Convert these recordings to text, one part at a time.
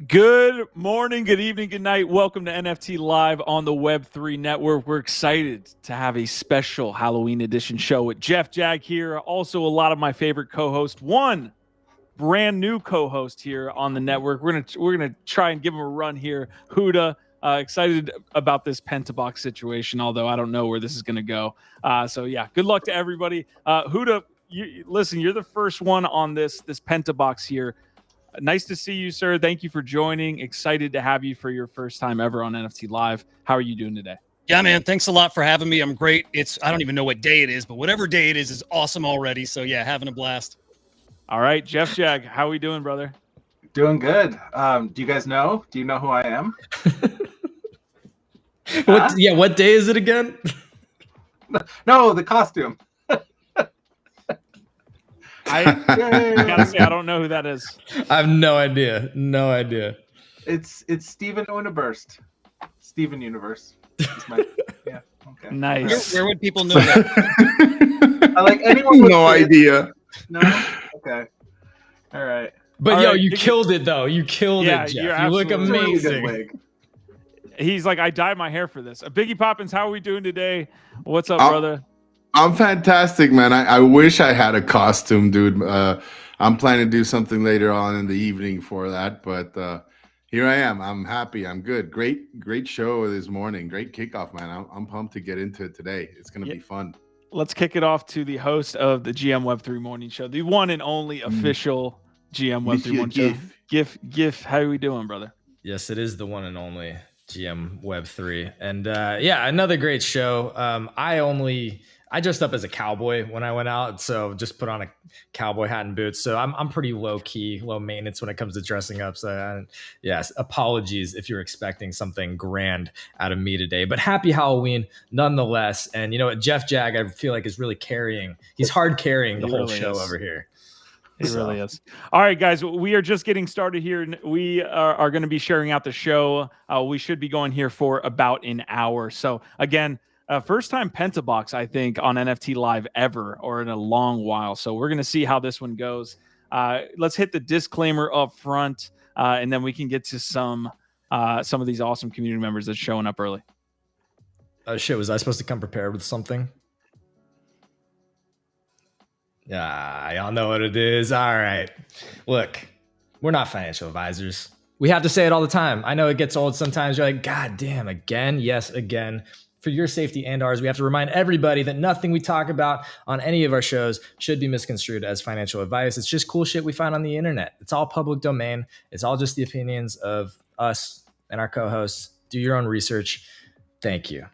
Good morning, good evening, good night. Welcome to NFT Live on the Web3 Network. We're excited to have a special Halloween edition show with Jeff Jag here. Also, a lot of my favorite co-hosts. One brand new co-host here on the network. We're gonna try and give him a run here. Hudah. Excited about this Pentabox situation, although I don't know where this is gonna go. So yeah, good luck to everybody. Hudah, listen, you're the first one on this Pentabox here. Nice to see you, sir. Thank you for joining. Excited to have you for your first time ever on NFT Live. How are you doing today? Yeah, man. Thanks a lot for having me. I'm great. I don't even know what day it is, but whatever day it is awesome already. So yeah, having a blast. All right, Jeff Jag, how are we doing, brother? Doing good. Do you guys know? Do you know who I am? What day is it again? No, the costume. I gotta say, I don't know who that is. I have no idea. No idea. It's Steven Universe. Steven Universe. Yeah. Okay. Nice. Where would people know that? Like anyone. No idea. No. Okay. All right. But All right, you killed it though. You killed it, Jeff. You look amazing. He's like, I dyed my hair for this. Biggie Poppins, how are we doing today? What's up, brother? I'm fantastic, man. I wish I had a costume, dude. I'm planning to do something later on in the evening for that, but here I am. I'm happy. I'm good. Great show this morning. Great kickoff, man. I'm pumped to get into it today. It's going to be fun. Let's kick it off to the host of the GM Web3 Morning Show, the one and only official GM Web3 Morning Show. Gif, how are we doing, brother? Yes, it is the one and only GM Web3. And another great show. I dressed up as a cowboy when I went out, so just put on a cowboy hat and boots. So I'm pretty low key, low maintenance when it comes to dressing up. So yes, apologies if you're expecting something grand out of me today, but happy Halloween nonetheless. And you know what, Jeff Jag, I feel like is really he's hard carrying the whole show over here. It really is. All right, guys, we are just getting started here. We are going to be sharing out the show. We should be going here for about an hour. So again, first time Pentabox, I think, on NFT Live ever, or in a long while. So we're going to see how this one goes. Let's hit the disclaimer up front, and then we can get to some of these awesome community members that's showing up early. Shit, was I supposed to come prepared with something? Yeah, y'all know what it is. All right. Look, we're not financial advisors. We have to say it all the time. I know it gets old sometimes. You're like, God damn, again? Yes, again. For your safety and ours, we have to remind everybody that nothing we talk about on any of our shows should be misconstrued as financial advice. It's just cool shit we find on the internet. It's all public domain. It's all just the opinions of us and our co-hosts. Do your own research. Thank you.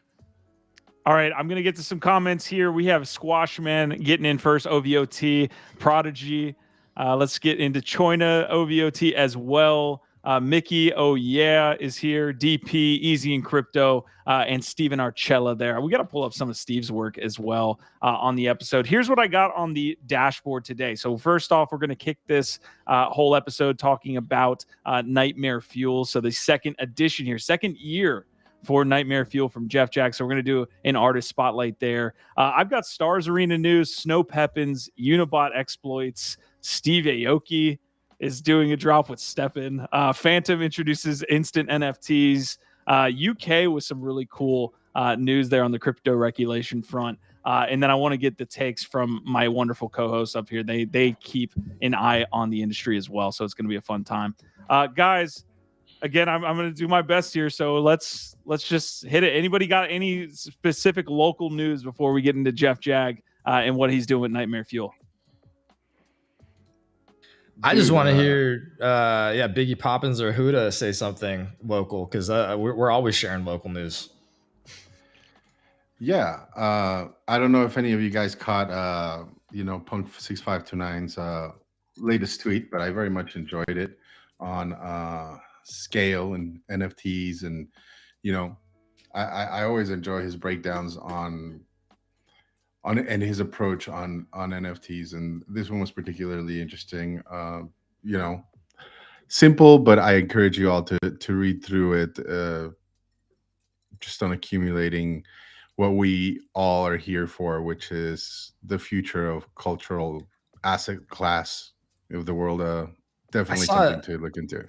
All right, I'm going to get to some comments here. We have Squashman getting in first, OVOT, Prodigy. Let's get into Choina, OVOT as well. Mickey, oh yeah, is here. DP, Easy and Crypto, and Steven Archella there. We got to pull up some of Steve's work as well on the episode. Here's what I got on the dashboard today. So first off, we're going to kick this whole episode talking about Nightmare Fuel. So the second edition here, second year for Nightmare Fuel from Jeff Jag. So we're going to do an artist spotlight there. I've got Stars Arena news, Snowpepens, Unibot Exploits, Steve Aoki is doing a drop with STEPN. Phantom introduces instant NFTs. UK with some really cool news there on the crypto regulation front. And then I want to get the takes from my wonderful co-hosts up here. They keep an eye on the industry as well. So it's going to be a fun time. Guys, again, I'm going to do my best here. So let's just hit it. Anybody got any specific local news before we get into Jeff Jag and what he's doing with Nightmare Fuel? I just want to hear, Biggie Poppins or Hudah say something local, because we're always sharing local news. Yeah, I don't know if any of you guys caught, Punk 6529's latest tweet, but I very much enjoyed it on scale and NFTs, and I always enjoy his breakdowns on and his approach on NFTs, and this one was particularly interesting. Simple, but I encourage you all to read through it, just on accumulating what we all are here for, which is the future of cultural asset class of the world. Definitely something to look into.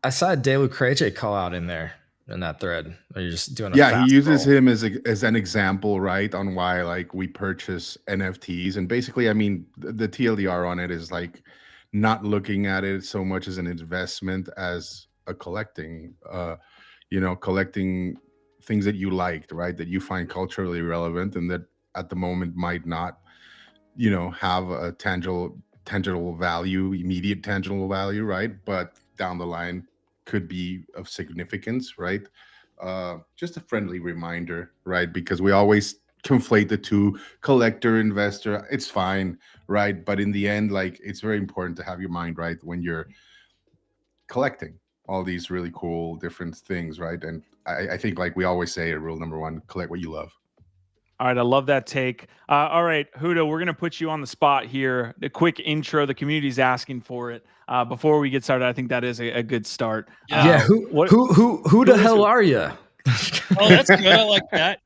I saw De Lucrece call out in there in that thread. Are you just doing a Yeah, he fast uses roll? him as an example, right, on why like we purchase NFTs. And basically, I mean, the TLDR on it is like not looking at it so much as an investment as a collecting, collecting things that you liked, right, that you find culturally relevant and that at the moment might not, have a tangible value, immediate tangible value, right, but down the line could be of significance, right? Just a friendly reminder, right? Because we always conflate the two, collector, investor. It's fine, right? But in the end, like, it's very important to have your mind right when you're collecting all these really cool different things, right? And I think, like we always say, rule number one: collect what you love. All right, I love that take. All right, Hudah, we're gonna put you on the spot here. The quick intro, the community's asking for it. Before we get started, I think that is a good start. Yeah, who the hell are you? Oh, that's good. I like that.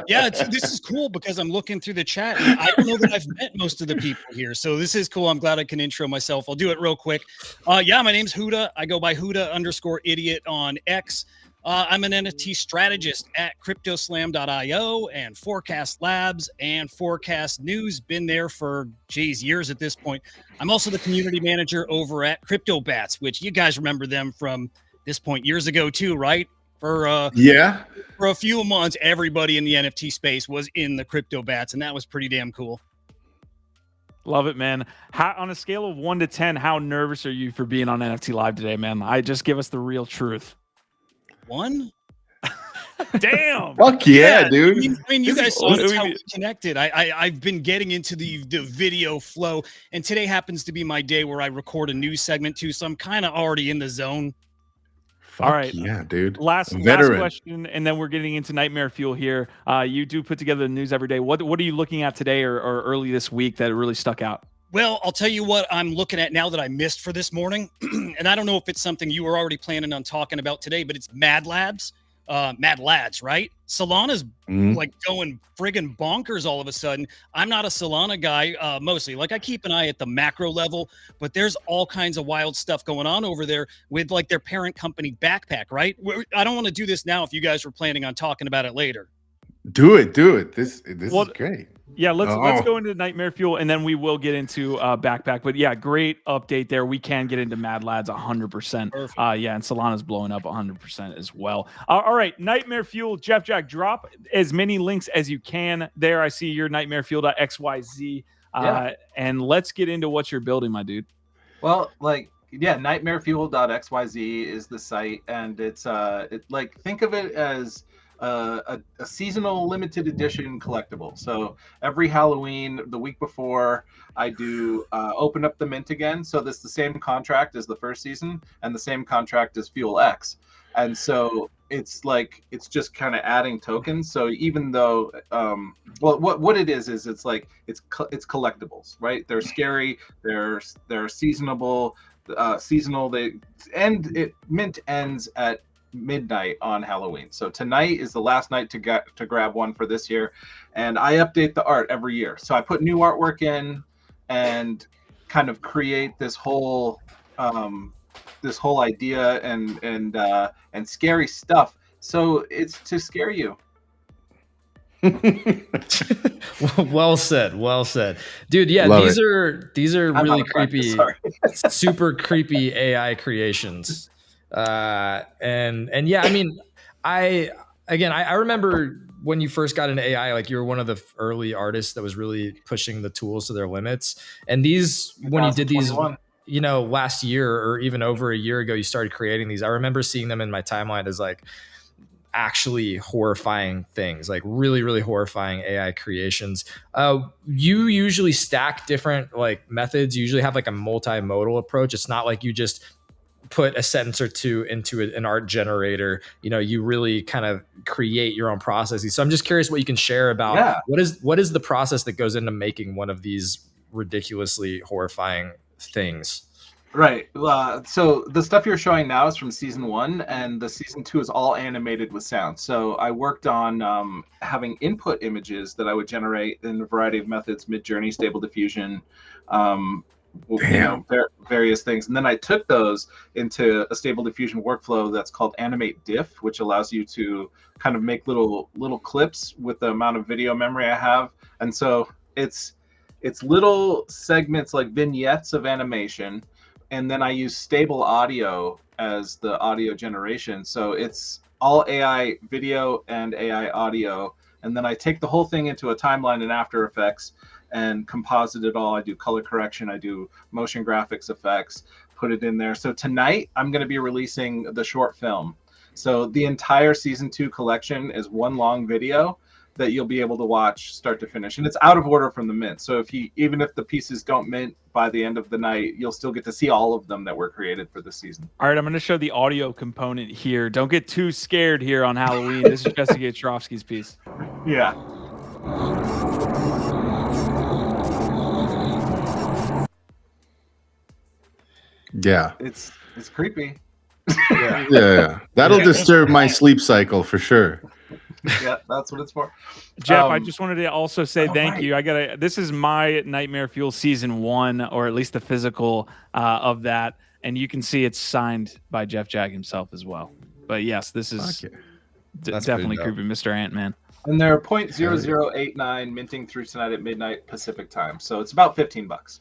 Yeah, this is cool because I'm looking through the chat and I don't know that I've met most of the people here. So this is cool. I'm glad I can intro myself. I'll do it real quick. Yeah, my name's Hudah. I go by Hudah_idiot on X. I'm an NFT strategist at cryptoslam.io and Forecast Labs and Forecast News. Been there for, years at this point. I'm also the community manager over at CryptoBats, which you guys remember them from this point years ago too, right? For a few months, everybody in the NFT space was in the CryptoBats, and that was pretty damn cool. Love it, man. On a scale of 1 to 10, how nervous are you for being on NFT Live today, man? Just give us the real truth. 1? Damn. Fuck yeah, dude. I mean, you guys saw how we connected. I've been getting into the video flow, and today happens to be my day where I record a news segment too, so I'm kind of already in the zone. All right. Yeah, dude. Last question, and then we're getting into Nightmare Fuel here. You do put together the news every day. What are you looking at today or early this week that really stuck out? Well, I'll tell you what I'm looking at now that I missed for this morning. And I don't know if it's something you were already planning on talking about today, but it's MadLads. MadLads, right? Solana's like going friggin' bonkers all of a sudden. I'm not a Solana guy, mostly. Like, I keep an eye at the macro level, but there's all kinds of wild stuff going on over there with like their parent company Backpack, right? I don't want to do this now if you guys were planning on talking about it later. Do it. This is great. Yeah, let's go into Nightmare Fuel, and then we will get into Backpack. But yeah, great update there. We can get into MadLads 100%. Yeah, and Solana's blowing up 100% as well. All right, Nightmare Fuel, Jeff Jack, drop as many links as you can there. I see your nightmarefuel.xyz. And let's get into what you're building, my dude. Well, nightmarefuel.xyz is the site, and it's think of it as a seasonal limited edition collectible. So every Halloween, the week before, I do open up the mint again. So this is the same contract as the first season and the same contract as Fuel X. And so it's just kind of adding tokens. So even though, what it is it's collectibles, right? They're scary. They're seasonable. Mint ends at midnight on Halloween. So tonight is the last night to grab one for this year, and I update the art every year. So I put new artwork in and kind of create this whole idea and scary stuff. So it's to scare you. Well said, dude. Yeah, Love these are really creepy, super creepy AI creations. And yeah, I mean, I remember when you first got into AI, like you were one of the early artists that was really pushing the tools to their limits. And when you did these, last year or even over a year ago, you started creating these. I remember seeing them in my timeline as like actually horrifying things, like really, really horrifying AI creations. You usually stack different like methods. You usually have like a multimodal approach. It's not like you just put a sentence or two into an art generator. You really kind of create your own processes. So I'm just curious what you can share about what is the process that goes into making one of these ridiculously horrifying things. Right. So the stuff you're showing now is from season 1, and the season 2 is all animated with sound. So I worked on having input images that I would generate in a variety of methods: Midjourney, Stable Diffusion, various things. And then I took those into a Stable Diffusion workflow that's called Animate Diff, which allows you to kind of make little clips with the amount of video memory I have. And so it's little segments like vignettes of animation, and then I use stable audio as the audio generation. So it's all AI video and AI audio. And then I take the whole thing into a timeline in After Effects and composite it all. I do color correction, I do motion graphics effects, put it in there. So tonight I'm going to be releasing the short film. So the entire season 2 collection is one long video that you'll be able to watch start to finish, and it's out of order from the mint. So even if the pieces don't mint by the end of the night, you'll still get to see all of them that were created for the season. All right, I'm going to show the audio component here. Don't get too scared here on Halloween. This is Jesse Gajtrowski's piece. Yeah. Yeah. It's creepy. Yeah. That'll disturb my sleep cycle for sure. Yeah, that's what it's for. Jeff, I just wanted to also say thank right. you. This is my Nightmare Fuel season 1, or at least the physical of that, and you can see it's signed by Jeff Jag himself as well. But yes, this is definitely creepy, Mr. Ant-Man. And they're 0.0089 minting through tonight at midnight Pacific time, so it's about $15.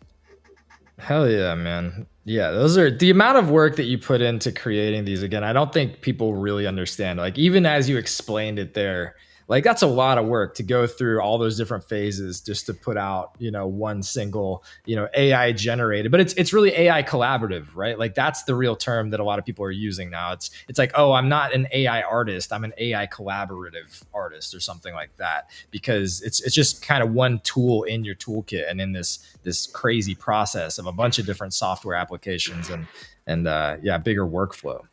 Hell yeah, man. Yeah, those are the amount of work that you put into creating these. Again, I don't think people really understand. Like, even as you explained it there, like, that's a lot of work to go through all those different phases just to put out, one single, AI generated, but it's really AI collaborative, right? Like, that's the real term that a lot of people are using now. It's like, oh, I'm not an AI artist, I'm an AI collaborative artist or something like that, because it's just kind of one tool in your toolkit and in this crazy process of a bunch of different software applications and bigger workflow.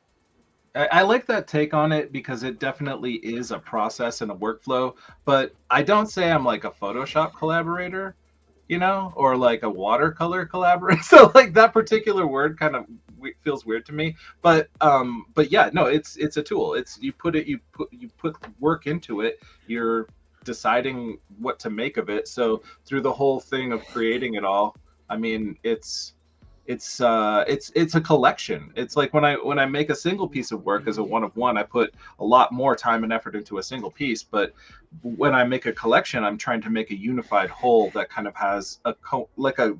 I like that take on it because it definitely is a process and a workflow, but I don't say I'm like a Photoshop collaborator, or like a watercolor collaborator. So like that particular word kind of feels weird to me, but yeah, no, it's a tool. It's you put work into it. You're deciding what to make of it. So through the whole thing of creating it all, I mean, it's a collection. It's like when I make a single piece of work as a one of one, I put a lot more time and effort into a single piece. But when I make a collection, I'm trying to make a unified whole that kind of has a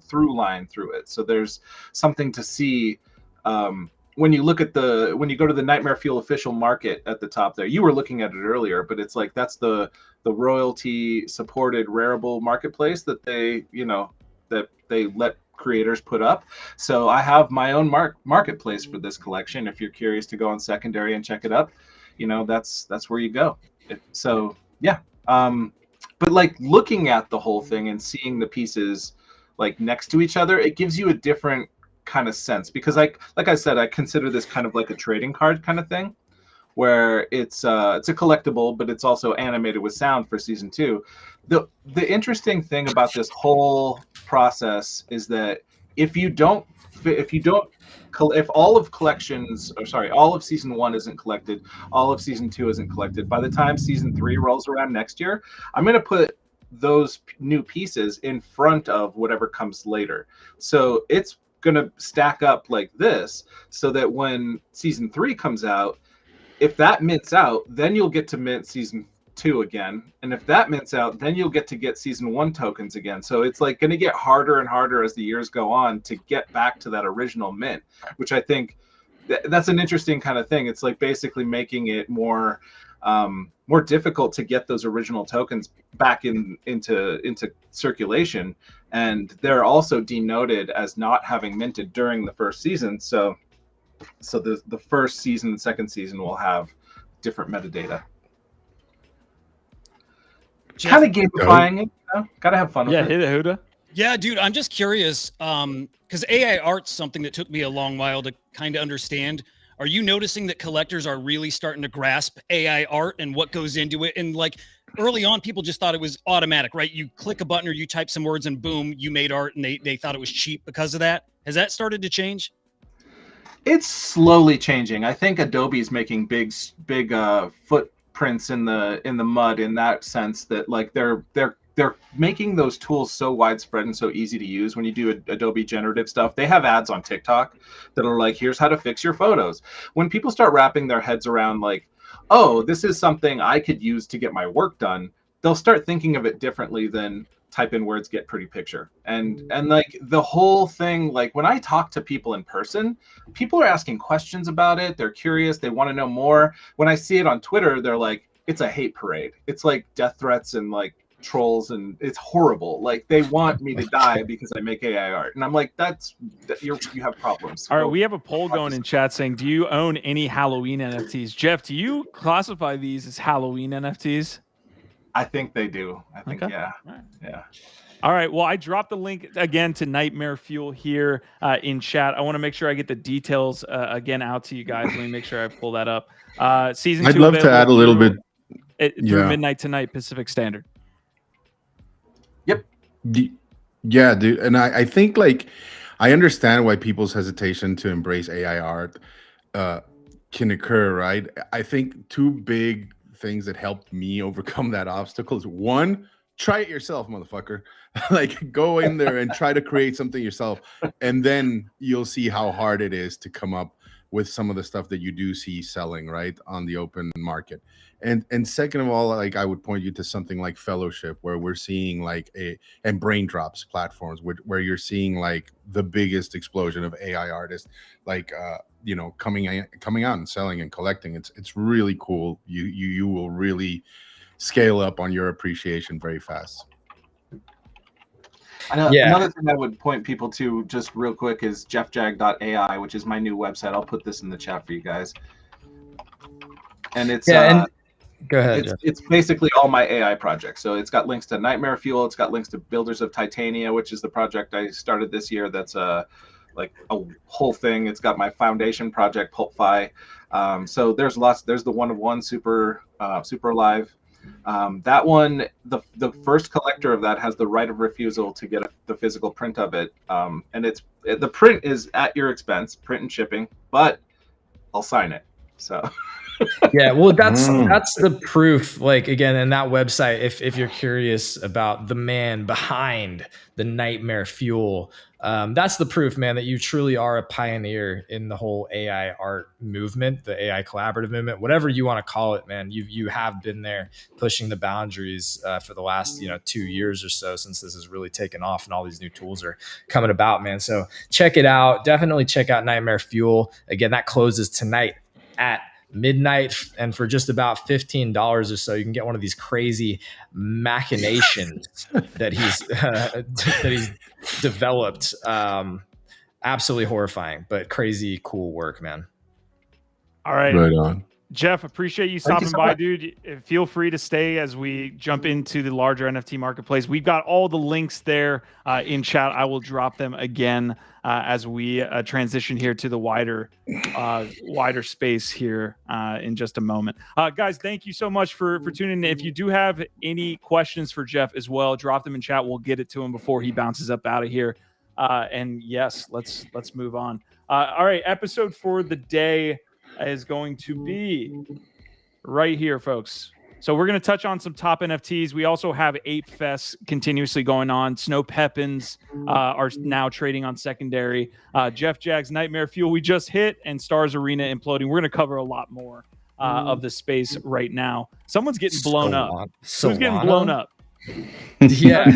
through line through it. So there's something to see when you go to the Nightmare Fuel official market at the top there. You were looking at it earlier, but it's like that's the royalty supported Rarible marketplace that they let creators put up. So I have my own marketplace for this collection. If you're curious to go on secondary and check it up, that's where you go. But like looking at the whole thing and seeing the pieces like next to each other, it gives you a different kind of sense, because like I said, I consider this kind of like a trading card kind of thing, where it's a collectible, but it's also animated with sound for season 2. The interesting thing about this whole process is that if all of season 1 isn't collected, all of season 2 isn't collected, by the time season 3 rolls around next year, I'm going to put those new pieces in front of whatever comes later. So it's going to stack up like this, so that when season 3 comes out, if that mints out, then you'll get to mint season 2 again, and if that mints out, then you'll get season 1 tokens again. So it's like going to get harder and harder as the years go on to get back to that original mint, which I think that's an interesting kind of thing. It's like basically making it more difficult to get those original tokens back into circulation, and they're also denoted as not having minted during the first season. So the first season and second season will have different metadata. Kind of gamifying it, Gotta have fun with it. Yeah, hit it, Hudah. Yeah, dude, I'm just curious, because AI art's something that took me a long while to kind of understand. Are you noticing that collectors are really starting to grasp AI art and what goes into it? And like early on, people just thought it was automatic, right? You click a button or you type some words and boom, you made art, and they thought it was cheap because of that. Has that started to change? It's slowly changing. I think Adobe's making big footprints in the mud in that sense, that like they're they're making those tools so widespread and so easy to use. When you do Adobe generative stuff, they have ads on TikTok that are like, here's how to fix your photos. When people start wrapping their heads around like, oh, this is something I could use to get my work done, they'll start thinking of it differently than type in words, get pretty picture. And like the whole thing, like when I talk to people in person, people are asking questions about it. They're curious. They want to know more. When I see it on Twitter, they're like, it's a hate parade. It's like death threats and like trolls, and it's horrible. Like they want me to die because I make AI art. And I'm like, you have problems. All right, we have a poll going in chat saying, do you own any Halloween NFTs? Jeff, do you classify these as Halloween NFTs? I think they do. I think, okay. Yeah. All right. Yeah. All right. Well, I dropped the link again to Nightmare Fuel here in chat. I want to make sure I get the details again out to you guys. Let me make sure I pull that up. Season 2. I'd love to add a little bit through midnight tonight Pacific Standard. Yep. Yeah, dude. And I think like I understand why people's hesitation to embrace AI art can occur, right? I think two big things that helped me overcome that obstacle is one, try it yourself, motherfucker. Like go in there and try to create something yourself, and then you'll see how hard it is to come up with some of the stuff that you do see selling right on the open market. And second of all, like I would point you to something like Fellowship, where we're seeing like and Braindrops platforms where you're seeing like the biggest explosion of AI artists, like coming out and selling and collecting. It's really cool. You will really scale up on your appreciation very fast. Another thing I would point people to just real quick is jeffjag.ai, which is my new website. I'll put this in the chat for you guys. And it's go ahead. It's basically all my AI projects. So it's got links to Nightmare Fuel. It's got links to Builders of Titania, which is the project I started this year. That's like a whole thing. It's got my foundation project, PulpFi. So there's lots. There's the one of one super alive. That one, the first collector of that has the right of refusal to get the physical print of it. And the print is at your expense, print and shipping, but I'll sign it. So. Yeah, well, that's the proof. Like again, in that website, if you're curious about the man behind the Nightmare Fuel, that's the proof, man, that you truly are a pioneer in the whole AI art movement, the AI collaborative movement, whatever you want to call it, man. You have been there pushing the boundaries for the last 2 years or so since this has really taken off and all these new tools are coming about, man. So check it out. Definitely check out Nightmare Fuel. Again, that closes tonight at midnight, and for just about $15 or so, you can get one of these crazy machinations that he's developed. Absolutely horrifying, but crazy cool work, man. All right, right on. Jeff, appreciate you stopping by, dude. Feel free to stay as we jump into the larger NFT marketplace. We've got all the links there in chat. I will drop them again as we transition here to the wider space here in just a moment. Guys, thank you so much for tuning in. If you do have any questions for Jeff as well, drop them in chat. We'll get it to him before he bounces up out of here. And yes, let's move on. All right, episode for the day is going to be right here, folks. So we're going to touch on some top NFTs. We also have Ape Fest continuously going on. Snowpepens are now trading on secondary. Jeff Jag's Nightmare Fuel we just hit, and Stars Arena imploding. We're going to cover a lot more of the space right now. Someone's getting blown up. Who's getting blown up? Yeah.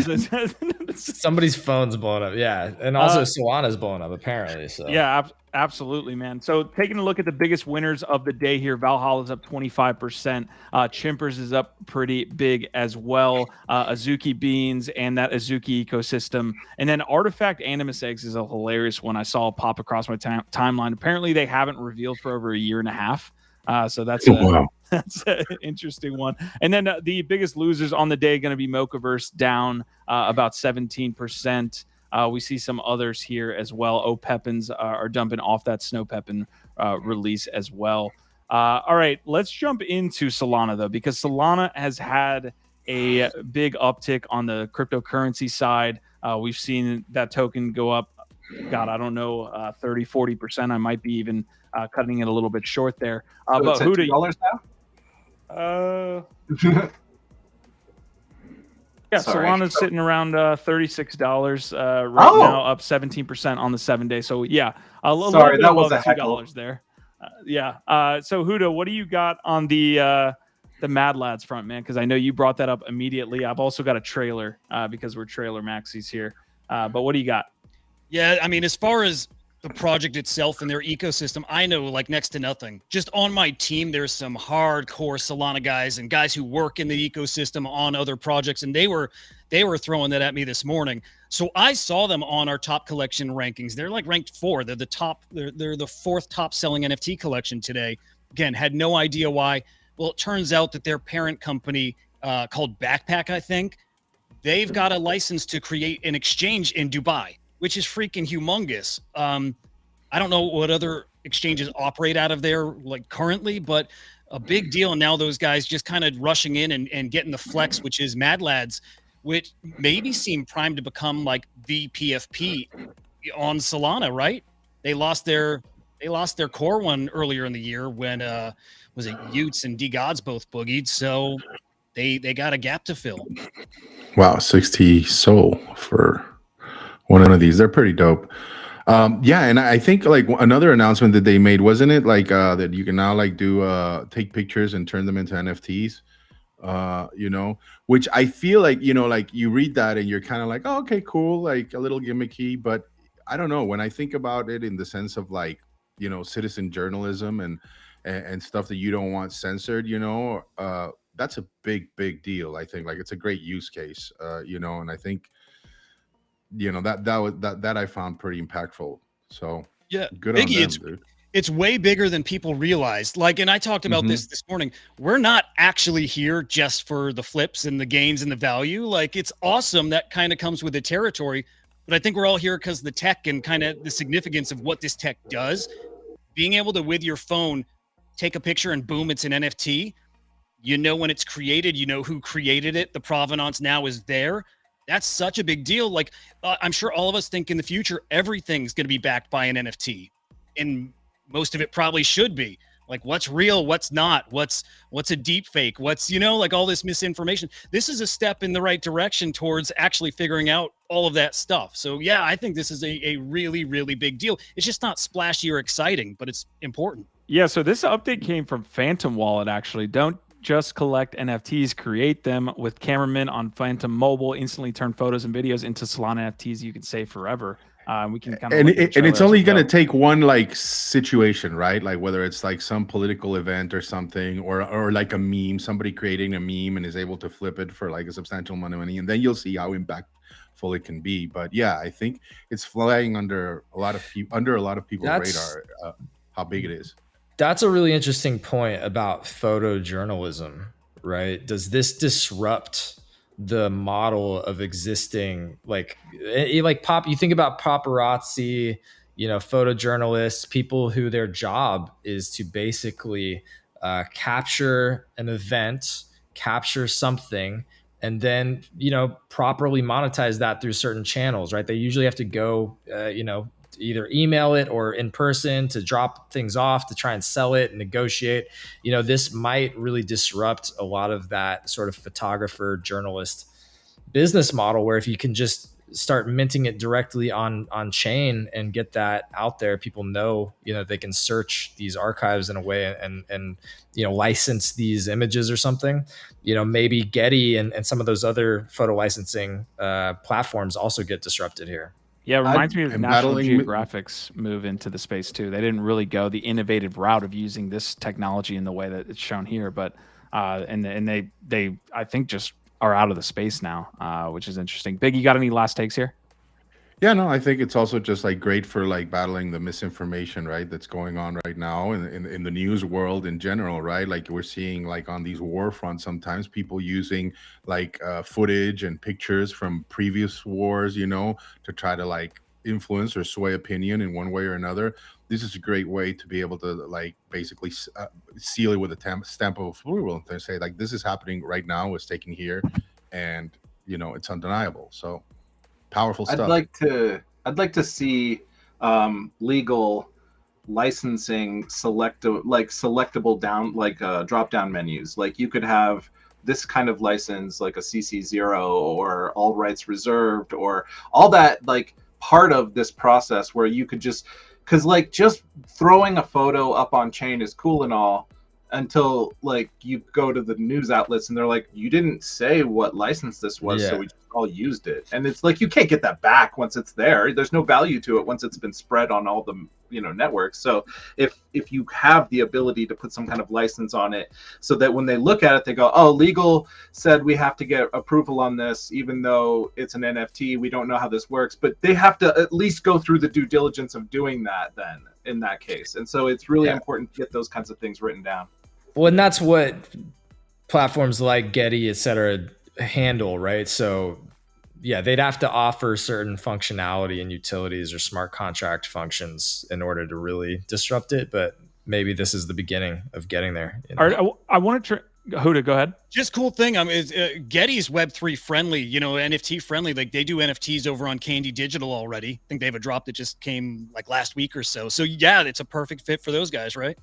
Somebody's phone's blown up. Yeah. And also Solana's blown up, apparently. So yeah, absolutely, man. So taking a look at the biggest winners of the day here, Valhalla's up 25%. Chimpers is up pretty big as well. Azuki Beans and that Azuki ecosystem. And then Artifact Animus Eggs is a hilarious one I saw pop across my timeline. Apparently they haven't revealed for over a year and a half. So that's that's an interesting one. And then the biggest losers on the day going to be Mochaverse, down about 17%. We see some others here as well. Opepens are dumping off that Snowpepen release as well. All right, let's jump into Solana, though, because Solana has had a big uptick on the cryptocurrency side. We've seen that token go up, God, I don't know, 30, 40%. I might be even cutting it a little bit short there. So but it's at Hudah, $2 now? Yeah, Sorry. Solana's sitting around $36 right Oh! now, up 17% on the 7-day. So yeah, a little Sorry, bit that was above a heckle. $2 there. So Hudah, what do you got on the MadLads front, man? Because I know you brought that up immediately. I've also got a trailer because we're trailer maxis here. But what do you got? Yeah, I mean, as far as the project itself and their ecosystem, I know like next to nothing. Just on my team, there's some hardcore Solana guys and guys who work in the ecosystem on other projects, and they were throwing that at me this morning. So I saw them on our top collection rankings. They're like ranked 4. They're the top. They're the 4th top selling NFT collection today. Again, had no idea why. Well, it turns out that their parent company called Backpack, I think, they've got a license to create an exchange in Dubai, which is freaking humongous. I don't know what other exchanges operate out of there like currently, but a big deal. And now those guys just kind of rushing in and getting the flex, which is MadLads, which maybe seem primed to become like the PFP on Solana, right? They lost their core one earlier in the year when was it Utes and D-Gods both boogied, so they got a gap to fill. Wow, 60 SOL for one of these. They're pretty dope. Yeah, and I think like another announcement that they made, wasn't it like that you can now like do take pictures and turn them into NFTs, you know, which I feel like, you know, like you read that and you're kind of like, oh, okay, cool, like a little gimmicky, but I don't know, when I think about it in the sense of like, you know, citizen journalism and stuff that you don't want censored, you know, that's a big deal. I think like it's a great use case, you know, and I think, you know, that I found pretty impactful. So yeah, good Biggie, on them, dude. It's way bigger than people realized. Like, and I talked about this morning. We're not actually here just for the flips and the gains and the value. Like, it's awesome. That kind of comes with the territory. But I think we're all here because of the tech and kind of the significance of what this tech does. Being able to, with your phone, take a picture and boom, it's an NFT. You know when it's created. You know who created it. The provenance now is there. That's such a big deal. Like, I'm sure all of us think in the future, everything's going to be backed by an NFT. And most of it probably should be. Like, what's real, what's not, what's a deep fake, what's, you know, like all this misinformation. This is a step in the right direction towards actually figuring out all of that stuff. So yeah, I think this is a really, really big deal. It's just not splashy or exciting, but it's important. Yeah, so this update came from Phantom Wallet, actually. Don't just collect NFTs, create them with cameramen on Phantom Mobile, instantly turn photos and videos into Solana NFTs you can save forever. We can kind of and it's only going to take one like situation, right? Like whether it's like some political event or something, or like a meme, somebody creating a meme and is able to flip it for like a substantial amount of money, and then you'll see how impactful it can be. But yeah, I think it's flying under a lot of people's radar, how big it is. That's a really interesting point about photojournalism, right? Does this disrupt the model of existing, like you think about paparazzi, you know, photojournalists, people who their job is to basically capture an event, capture something, and then, you know, properly monetize that through certain channels, right? They usually have to go, you know, either email it or in person to drop things off to try and sell it and negotiate. You know, this might really disrupt a lot of that sort of photographer journalist business model, where if you can just start minting it directly on chain and get that out there, people know, you know, they can search these archives in a way and you know, license these images or something. You know, maybe Getty and some of those other photo licensing platforms also get disrupted here. Yeah, it reminds me of National Geographic's move into the space too. They didn't really go the innovative route of using this technology in the way that it's shown here, but and they I think just are out of the space now, which is interesting. Big, you got any last takes here? Yeah, no, I think it's also just like great for like battling the misinformation, right? That's going on right now in the news world in general, right? Like we're seeing like on these war fronts, sometimes people using like footage and pictures from previous wars, you know, to try to like influence or sway opinion in one way or another. This is a great way to be able to like basically seal it with a stamp of approval and say like, this is happening right now, it's taking here, and you know, it's undeniable. So powerful stuff. I'd like to see legal licensing selectable down, like drop down menus. Like you could have this kind of license, like a CC0 or all rights reserved, or all that, like part of this process where you could just, because like just throwing a photo up on chain is cool and all, until like you go to the news outlets and they're like, you didn't say what license this was, so we just all used it. And it's like, you can't get that back once it's there. There's no value to it once it's been spread on all the networks. So if you have the ability to put some kind of license on it, so that when they look at it, they go, oh, legal said we have to get approval on this, even though it's an NFT, we don't know how this works, but they have to at least go through the due diligence of doing that then in that case. And so it's really important to get those kinds of things written down. Well, and that's what platforms like Getty, et cetera, handle, right? So yeah, they'd have to offer certain functionality and utilities or smart contract functions in order to really disrupt it. But maybe this is the beginning of getting there. All right, I want to Hudah, go ahead. Just cool thing. Getty's Web3 friendly, NFT friendly. Like they do NFTs over on Candy Digital already. I think they have a drop that just came like last week or so. So yeah, it's a perfect fit for those guys, right?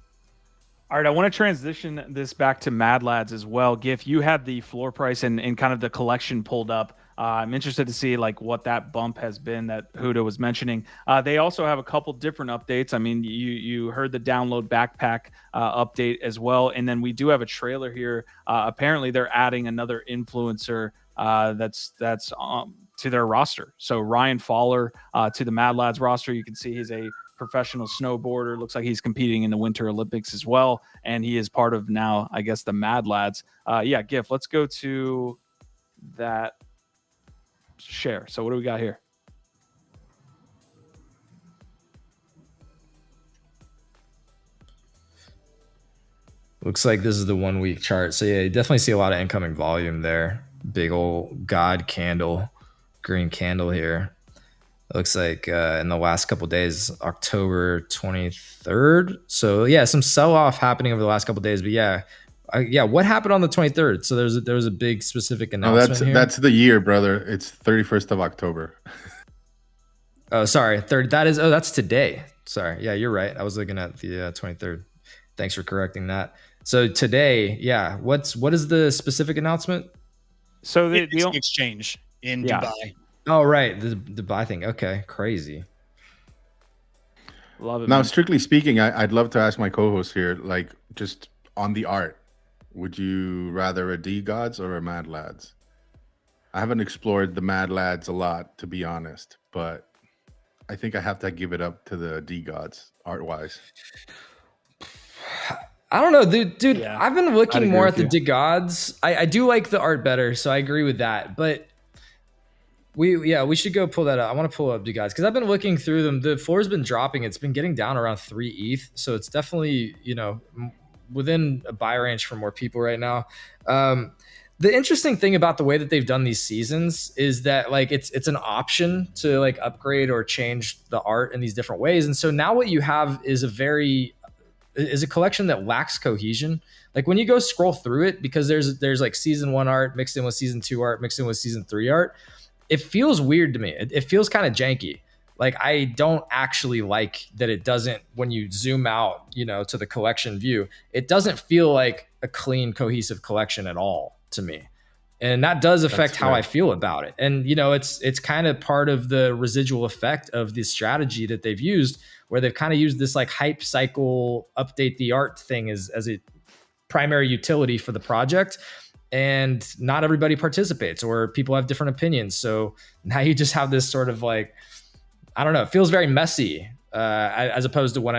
All right, I want to transition this back to MadLads as well. Gif, you had the floor price and kind of the collection pulled up. I'm interested to see like what that bump has been that Hudah was mentioning. They also have a couple different updates. I mean, you heard the download backpack update as well. And then we do have a trailer here. Apparently they're adding another influencer that's to their roster. So Ryan Fowler to the MadLads roster. You can see he's a professional snowboarder. Looks like he's competing in the Winter Olympics as well. And he is part of now, I guess, the MadLads. Yeah, Gif, let's go to that share. So what do we got here? Looks like this is the 1 week chart. So yeah, you definitely see a lot of incoming volume there. Big old God candle, green candle here. It looks like in the last couple of days, October 23rd. So yeah, some sell off happening over the last couple of days. But yeah, what happened on the 23rd? So there was a big specific announcement here. That's the year, brother. It's 31st of October. Oh, sorry. That's today. Sorry. Yeah, you're right. I was looking at the 23rd. Thanks for correcting that. So today, yeah, what is the specific announcement? So the exchange in Dubai. Oh, right. The Dubai thing. Okay. Crazy. Love it. Now, man. strictly speaking, I'd love to ask my co-host here, like just on the art, would you rather a D-Gods or a MadLads? I haven't explored the MadLads a lot, to be honest, but I think I have to give it up to the D-Gods art-wise. I don't know, dude. Yeah, I've been looking more at the you. D-Gods. I do like the art better, so I agree with that. But we should go pull that up. I want to pull up D-Gods because I've been looking through them. The floor's been dropping. It's been getting down around 3 ETH, so it's definitely within a buy range for more people right now. The interesting thing about the way that they've done these seasons is that like it's an option to like upgrade or change the art in these different ways. And so now what you have is a collection that lacks cohesion. Like when you go scroll through it, because there's like season 1 art mixed in with season 2 art, mixed in with season 3 art, it feels weird to me. It feels kind of janky. Like I don't actually like that it doesn't, when you zoom out, to the collection view, it doesn't feel like a clean, cohesive collection at all to me. And that does affect how I feel about it. And, it's kind of part of the residual effect of the strategy that they've used, where they've kind of used this like hype cycle, update the art thing as a primary utility for the project. And not everybody participates, or people have different opinions. So now you just have this sort of like, I don't know, it feels very messy as opposed to when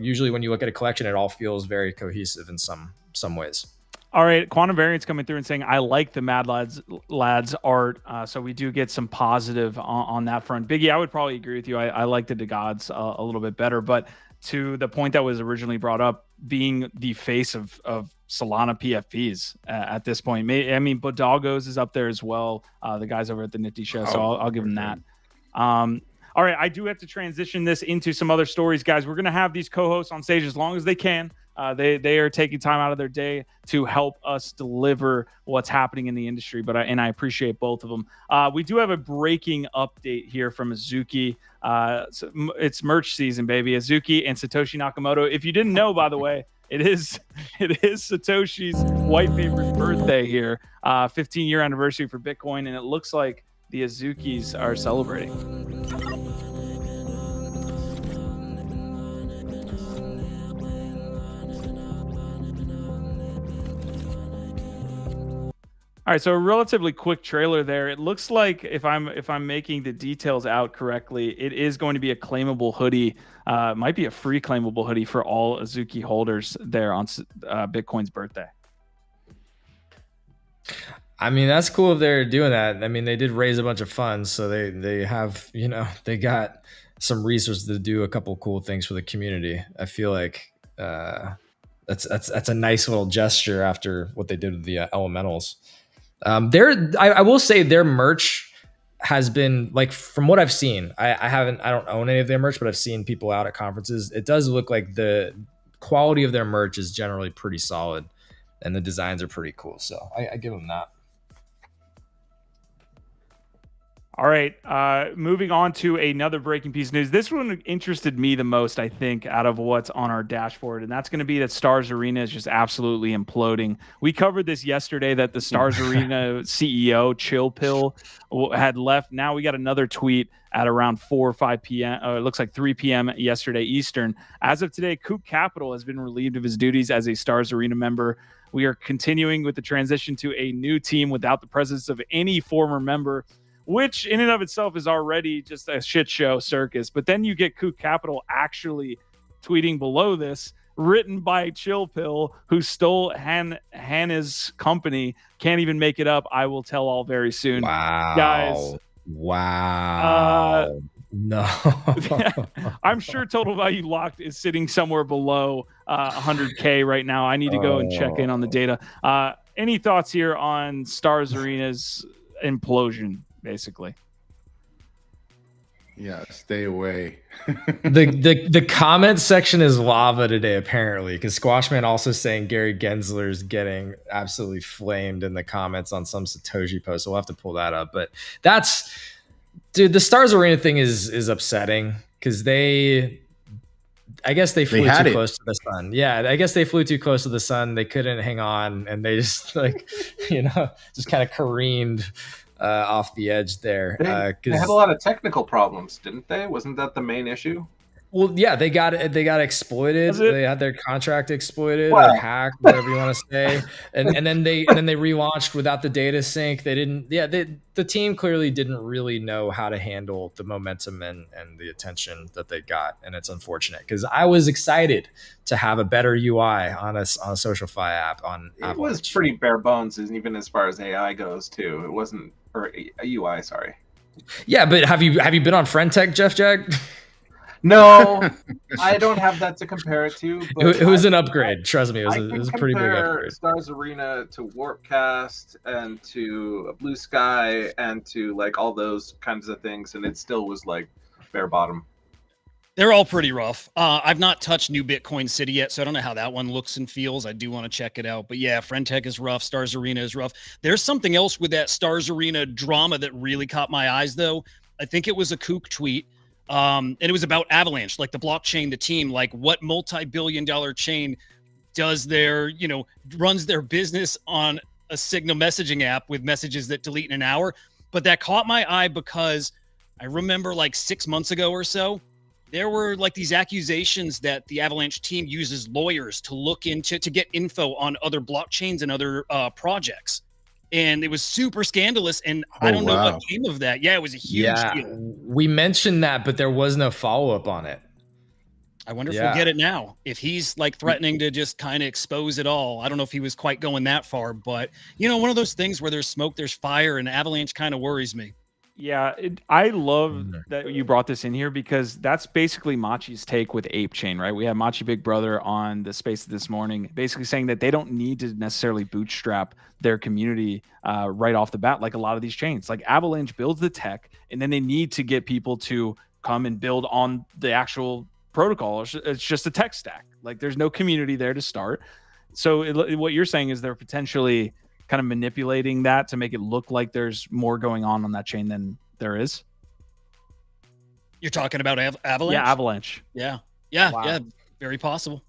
usually when you look at a collection, it all feels very cohesive in some ways. All right, Quantum Variant's coming through and saying, I like the MadLads art. So we do get some positive on that front. Biggie, I would probably agree with you. I like the D-Gods a little bit better, but to the point that was originally brought up, being the face of Solana PFPs at this point. I mean, Bodalgos is up there as well. The guys over at the Nifty Show, so I'll give them that. All right, I do have to transition this into some other stories, guys. We're going to have these co-hosts on stage as long as they can. They are taking time out of their day to help us deliver what's happening in the industry, and I appreciate both of them. We do have a breaking update here from Azuki. So it's merch season, baby. Azuki and Satoshi Nakamoto. If you didn't know, by the way, It is Satoshi's white paper's birthday here, 15-year anniversary for Bitcoin, and it looks like the Azukis are celebrating. All right, so a relatively quick trailer there. It looks like if I'm making the details out correctly, it is going to be a claimable hoodie. Might be a free claimable hoodie for all Azuki holders there on Bitcoin's birthday. I mean, that's cool if they're doing that. I mean, they did raise a bunch of funds, so they have, you know, they got some resources to do a couple cool things for the community. I feel like that's a nice little gesture after what they did with the elementals. I will say their merch has been, like, from what I've seen, I don't own any of their merch, but I've seen people out at conferences. It does look like the quality of their merch is generally pretty solid and the designs are pretty cool. So I give them that. All right, moving on to another breaking piece of news. This one interested me the most, I think, out of what's on our dashboard, and that's going to be that Stars Arena is just absolutely imploding. We covered this yesterday that the Stars Arena CEO, Chill Pill, had left. Now we got another tweet at around 4 or 5 p.m. It looks like 3 p.m. yesterday Eastern. As of today, Kook Capital has been relieved of his duties as a Stars Arena member. We are continuing with the transition to a new team without the presence of any former member, which in and of itself is already just a shit show circus. But then you get Kook Capital actually tweeting below this, written by Chill Pill, who stole Hannah's company. Can't even make it up. I will tell all very soon. Wow. Guys. Wow. No. I'm sure total value locked is sitting somewhere below 100K right now. I need to go and check in on the data. Any thoughts here on Stars Arena's implosion? Basically, yeah, stay away. the comment section is lava today, apparently, because Squashman also saying Gary Gensler is getting absolutely flamed in the comments on some Satoshi post. So we'll have to pull that up. But that's, dude, the Stars Arena thing is upsetting because I guess they flew too close to the sun. Yeah, I guess they flew too close to the sun. They couldn't hang on, and they just just kind of careened off the edge there. They had a lot of technical problems, didn't they? Wasn't that the main issue? Well, yeah, they got exploited. They had their contract exploited or hacked, whatever you want to say. And then they relaunched without the data sync. They didn't. Yeah, the team clearly didn't really know how to handle the momentum and the attention that they got, and it's unfortunate because I was excited to have a better UI on a SocialFi app on Avalanche. It was pretty bare bones, even as far as AI goes too. It wasn't, or a UI, sorry. Yeah, but have you been on Friend Tech, Jeff Jag? No, I don't have that to compare it to. But it was an upgrade. Trust me, it was a pretty big upgrade. Stars Arena to Warpcast and to Blue Sky and to like all those kinds of things, and it still was like bare bottom. They're all pretty rough. I've not touched New Bitcoin City yet, so I don't know how that one looks and feels. I do want to check it out. But yeah, Friend Tech is rough. Stars Arena is rough. There's something else with that Stars Arena drama that really caught my eyes, though. I think it was a Kook tweet. And it was about Avalanche, like the blockchain, the team, like what multi-billion-dollar chain does runs their business on a Signal messaging app with messages that delete in an hour. But that caught my eye because I remember like 6 months ago or so, there were like these accusations that the Avalanche team uses lawyers to look into, to get info on other blockchains and other projects. And it was super scandalous, and I don't know what came of that. Yeah, it was a huge deal. We mentioned that, but there was no follow-up on it. I wonder if we'll get it now. If he's like threatening to just kind of expose it all. I don't know if he was quite going that far, but one of those things where there's smoke, there's fire, and Avalanche kind of worries me. Yeah, I love that you brought this in here because that's basically Machi's take with Ape Chain, right? We had Machibigbrother on the space this morning, basically saying that they don't need to necessarily bootstrap their community right off the bat, like a lot of these chains. Like Avalanche builds the tech, and then they need to get people to come and build on the actual protocol. It's just a tech stack. Like there's no community there to start. So what you're saying is they're potentially kind of manipulating that to make it look like there's more going on that chain than there is. You're talking about Avalanche? Yeah, Avalanche. Yeah. Wow. Yeah. Very possible.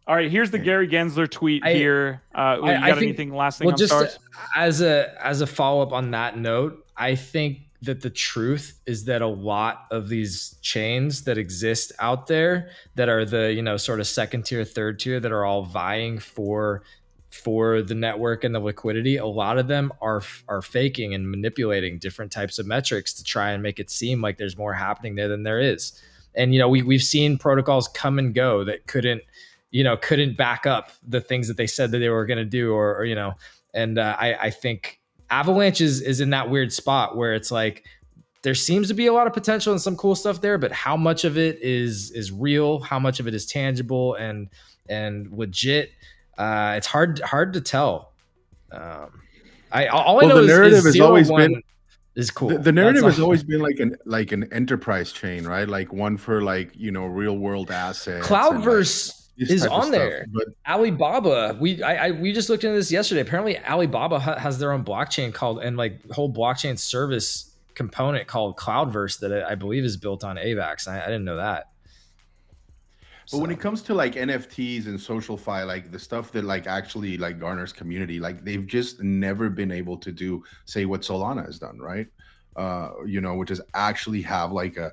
All right, here's the Gary Gensler tweet here. You got anything last thing on just stars? As a follow-up on that note, I think that the truth is that a lot of these chains that exist out there that are the, sort of second tier, third tier, that are all vying for the network and the liquidity, a lot of them are faking and manipulating different types of metrics to try and make it seem like there's more happening there than there is. And we've seen protocols come and go that couldn't back up the things that they said that they were going to do, and I think Avalanche is in that weird spot where it's like there seems to be a lot of potential and some cool stuff there, but how much of it is real, how much of it is tangible and legit, it's hard to tell. All I know the narrative is has always been is cool. The narrative has always been like an enterprise chain, right? Like one for real world assets. Cloudverse is on there, but Alibaba. We just looked into this yesterday. Apparently, Alibaba has their own blockchain called whole blockchain service component called Cloudverse that I believe is built on AVAX. I didn't know that. But when it comes to NFTs and SocialFi, the stuff that actually garners community, they've just never been able to do, say, what Solana has done, right? Which is actually have a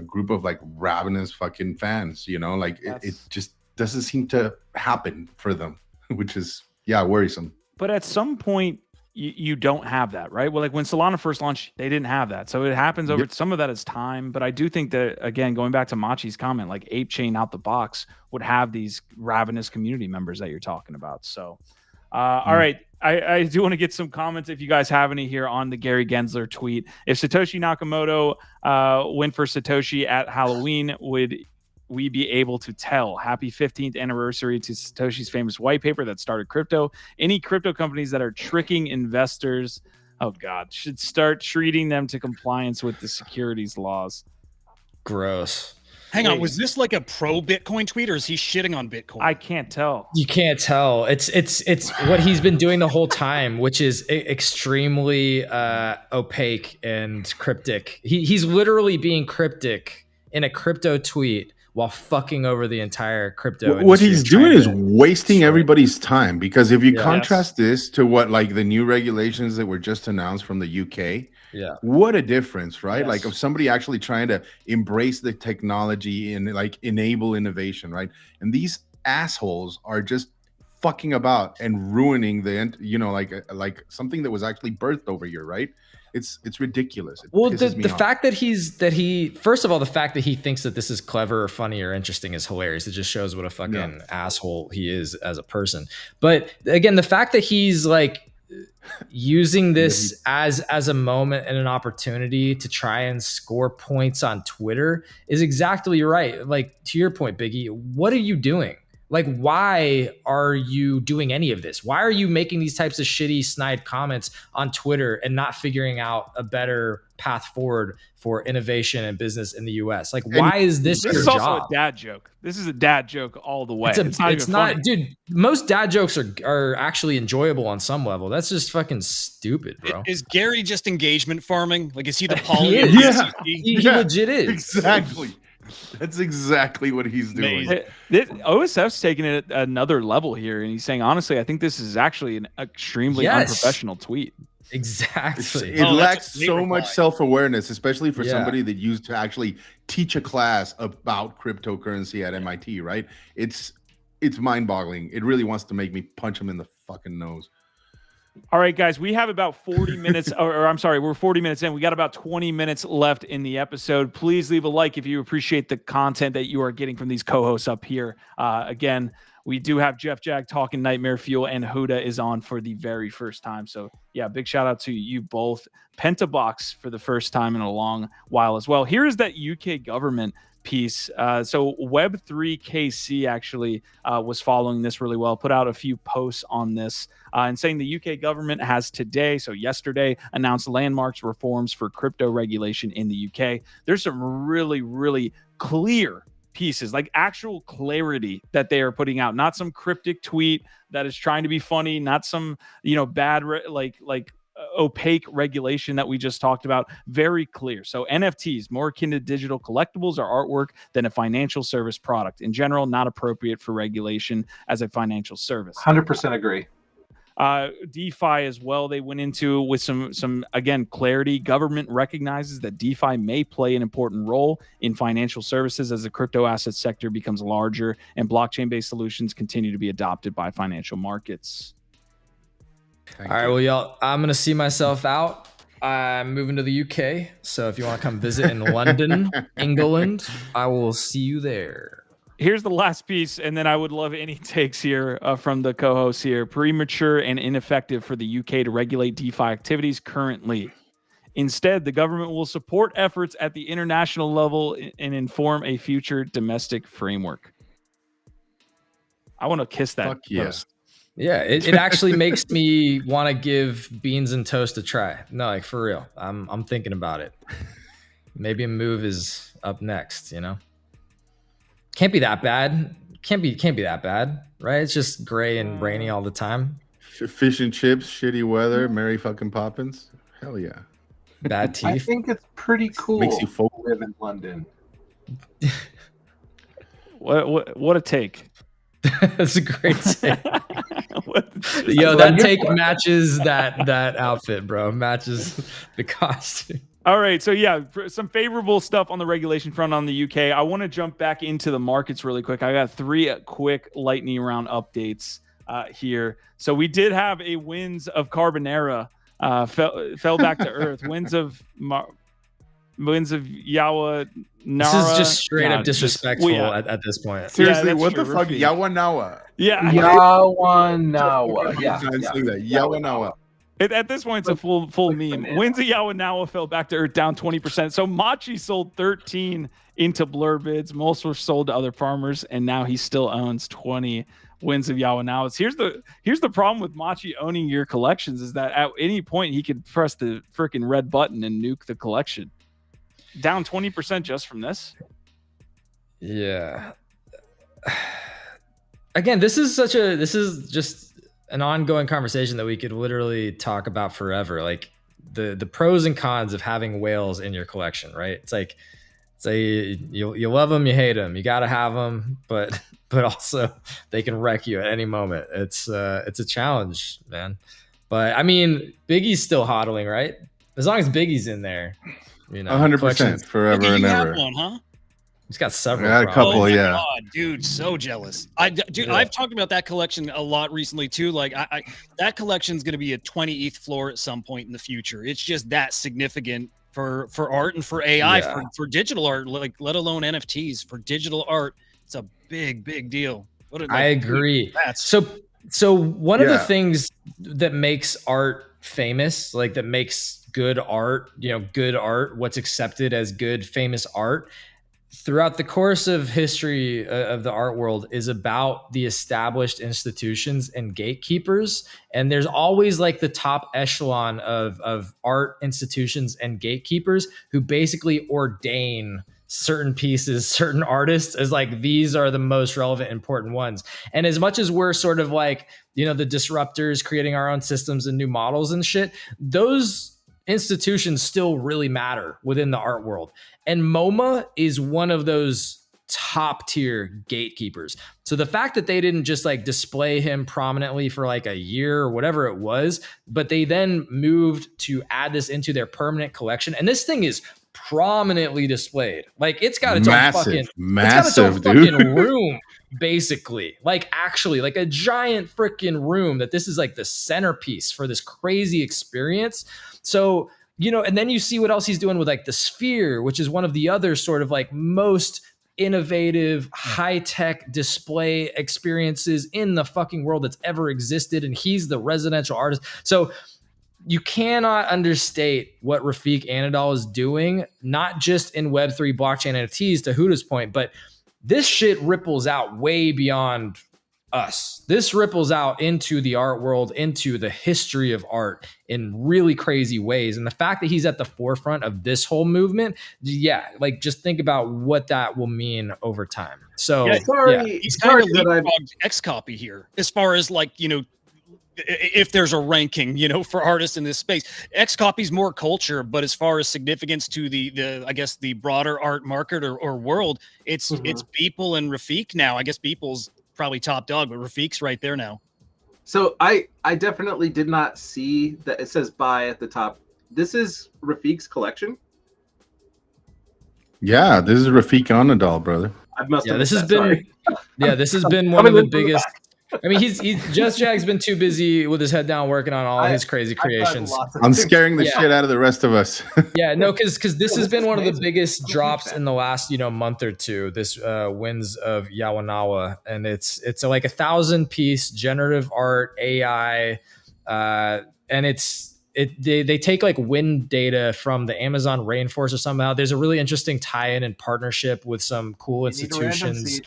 group of ravenous fucking fans, it just doesn't seem to happen for them, which is worrisome. But at some point you don't have that, right? Well, when Solana first launched, they didn't have that. So it happens over some of that is time. But I do think that, again, going back to Machi's comment, Ape Chain out the box would have these ravenous community members that you're talking about. So, all right. I do want to get some comments if you guys have any here on the Gary Gensler tweet. If Satoshi Nakamoto went for Satoshi at Halloween, would we be able to tell? Happy 15th anniversary to Satoshi's famous white paper that started crypto. Any crypto companies that are tricking investors, oh God, should start treating them to compliance with the securities laws. Gross. Hang on, was this like a pro Bitcoin tweet, or is he shitting on Bitcoin? I can't tell. You can't tell. It's what he's been doing the whole time, which is extremely opaque and cryptic. He's literally being cryptic in a crypto tweet while fucking over the entire crypto. What he's doing is wasting everybody's time, because if you contrast this to what the new regulations that were just announced from the UK, what a difference, right? Of somebody actually trying to embrace the technology and enable innovation, right? And these assholes are just fucking about and ruining the something that was actually birthed over here, right? It's ridiculous. The fact that he first of all, the fact that he thinks that this is clever or funny or interesting is hilarious. It just shows what a fucking asshole he is as a person. But again, the fact that he's using this as a moment and an opportunity to try and score points on Twitter is exactly right. To your point, Biggie, what are you doing? Why are you doing any of this? Why are you making these types of shitty snide comments on Twitter and not figuring out a better path forward for innovation and business in the US? Why is this your job? This is also a dad joke. This is a dad joke all the way. It's not, dude. Most dad jokes are actually enjoyable on some level. That's just fucking stupid, bro. Is Gary just engagement farming? Is he the poly? He legit is. Exactly. That's exactly what he's doing. OSF's taking it another level here, and he's saying, honestly, I think this is actually an extremely unprofessional tweet. Exactly. It lacks so much self-awareness, especially for somebody that used to actually teach a class about cryptocurrency at MIT, right? It's mind-boggling. It really wants to make me punch him in the fucking nose. All right, guys, we have about 40 minutes, or I'm sorry, we're 40 minutes in. We got about 20 minutes left in the episode. Please leave a like if you appreciate the content that you are getting from these co-hosts up here. Again, we do have Jeff Jag talking Nightmare Fuel, and Hudah is on for the very first time. So, yeah, big shout out to you both. Pentabox for the first time in a long while as well. Here is that UK government piece. So Web3 KC actually was following this really well, put out a few posts on this and saying the UK government has today, so yesterday, announced landmarks reforms for crypto regulation in the UK. There's some really, really clear pieces, actual clarity that they are putting out, not some cryptic tweet that is trying to be funny, not some, bad, opaque regulation that we just talked about very clear. So NFTs, more akin to digital collectibles or artwork than a financial service product. In general, not appropriate for regulation as a financial service. 100% agree. DeFi as well, they went into with some again clarity. Government recognizes that DeFi may play an important role in financial services as the crypto asset sector becomes larger and blockchain-based solutions continue to be adopted by financial markets. All right, well, y'all, I'm going to see myself out. I'm moving to the UK, so if you want to come visit in London, England, I will see you there. Here's the last piece, and then I would love any takes here from the co-hosts here. Premature and ineffective for the UK to regulate DeFi activities currently. Instead, the government will support efforts at the international level and inform a future domestic framework. I want to kiss that post. Yeah, it actually makes me want to give beans and toast a try. No, like for real. I'm thinking about it. Maybe a move is up next, you know? Can't be that bad. Can't be that bad, right? It's just gray and rainy all the time. Fish and chips, shitty weather, Mary fucking Poppins. Hell yeah. Bad teeth. I think it's pretty cool. Makes you to live in London. What a take. That's a great take. Yo, that take matches that outfit, bro. Matches the costume. All right, so yeah, some favorable stuff on the regulation front on the UK. I want to jump back into the markets really quick. I got 3 quick lightning round updates here. So we did have a winds of Carbonera fell back to earth. Winds of Yawanawa. This is just straight up disrespectful at this point. Seriously, what the fuck? Yawanawa. Yeah. Yawanawa. Yeah. Yawanawa. At this point, it's a full meme. Winds of Yawanawa fell back to earth, down 20%. So Machi sold 13 into blur bids. Most were sold to other farmers, and now he still owns 20 Winds of Yawanawas. Here's the problem with Machi owning your collections is that at any point he could press the freaking red button and nuke the collection. Down 20% just from this. Yeah. Again, this is just an ongoing conversation that we could literally talk about forever. Like the pros and cons of having whales in your collection, right? It's like you love them, you hate them, you got to have them, but also they can wreck you at any moment. It's a challenge, man. But I mean, Biggie's still hodling, right? As long as Biggie's in there, you know, 100% forever and ever. You have one, huh? He's got several. I got a couple, yeah. God, dude, so jealous. I've talked about that collection a lot recently too. Like, that collection's going to be a 20 ETH floor at some point in the future. It's just that significant for art and for AI, for digital art, like let alone NFTs. For digital art, it's a big deal. I agree. So one of the things that makes art famous, like that makes good art, what's accepted as good, famous art throughout the course of history of the art world is about the established institutions and gatekeepers. And there's always like the top echelon of art institutions and gatekeepers who basically ordain certain pieces, certain artists as like, these are the most relevant, important ones. And as much as we're sort of like, the disruptors creating our own systems and new models and shit, those institutions still really matter within the art world. And MoMA is one of those top tier gatekeepers. So the fact that they didn't just like display him prominently for like a year or whatever it was, but they then moved to add this into their permanent collection. And this thing is prominently displayed. Like it's got its own fucking room, basically. Like actually like a giant freaking room that this is like the centerpiece for this crazy experience. So, and then you see what else he's doing with like the Sphere, which is one of the other sort of like most innovative, high-tech display experiences in the fucking world that's ever existed. And he's the residential artist. So you cannot understate what Rafiq Anadol is doing, not just in Web3 blockchain NFTs, to Hudah's point, but this shit ripples out way beyond us. This ripples out into the art world, into the history of art in really crazy ways. And the fact that he's at the forefront of this whole movement, like just think about what that will mean over time. So he's kind of leapfrogged X copy here as far as like, if there's a ranking, for artists in this space. X copies more culture, but as far as significance to the I guess the broader art market or world, it's Beeple and Rafik now. I guess Beeple's probably top dog, but Rafik's right there now. So I definitely did not see that it says buy at the top. This is Rafik's collection. Yeah, this is Rafik Anadol, brother. I must have this has missed been that, sorry. this has been one of the biggest. I mean, he's Just Jag's been too busy with his head down working on all his crazy creations. I'm scaring the shit out of the rest of us. No, because this has been one of the biggest drops in the last month or two. This Winds of Yawanawa, and it's like 1,000-piece generative art AI, and they take like wind data from the Amazon rainforest or somehow. There's a really interesting tie-in and partnership with some cool institutions.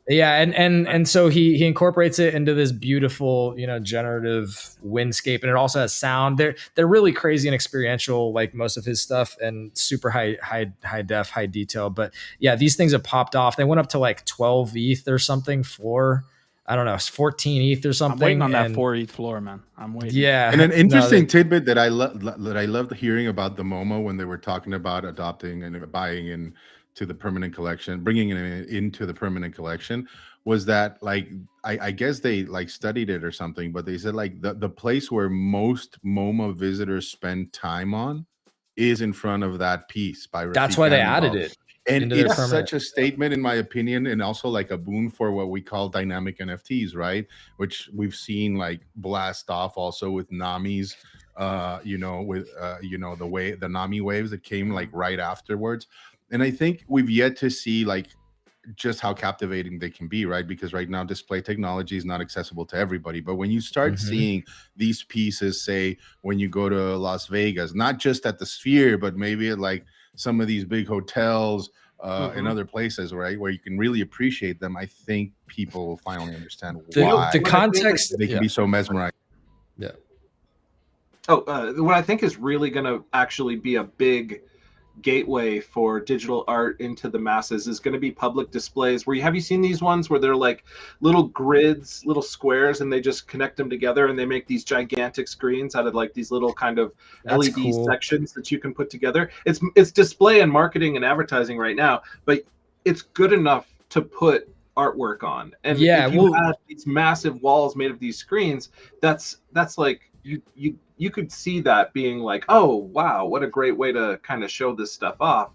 Yeah, and so he incorporates it into this beautiful, generative windscape, and it also has sound. They're really crazy and experiential, like most of his stuff, and super high def, high detail. But yeah, these things have popped off. They went up to like 12 ETH or something floor. I don't know, 14 ETH or something. I'm waiting on that 4 ETH floor, man. I'm waiting. Yeah, and an interesting tidbit that I loved hearing about the MoMA when they were talking about adopting and buying in to the permanent collection, bringing it into the permanent collection, was that like I guess they like studied it or something, but they said like the place where most MoMA visitors spend time on is in front of that piece by Rafik. That's why they added it. And it's such a statement, in my opinion, and also like a boon for what we call dynamic NFTs, right? Which we've seen like blast off also with Nami's, with the Nami waves that came like right afterwards. And I think we've yet to see like just how captivating they can be, right? Because right now display technology is not accessible to everybody. But when you start seeing these pieces, say when you go to Las Vegas, not just at the Sphere, but maybe at like some of these big hotels and other places, right, where you can really appreciate them, I think people will finally understand why the context they can be so mesmerized. Yeah. What I think is really going to actually be a big gateway for digital art into the masses is going to be public displays where have you seen these ones where they're like little grids, little squares, and they just connect them together and they make these gigantic screens out of like these little kind of LED sections that you can put together. It's display and marketing and advertising right now, but it's good enough to put artwork on. And if you have these massive walls made of these screens, that's like you could see that being like, oh wow, what a great way to kind of show this stuff off.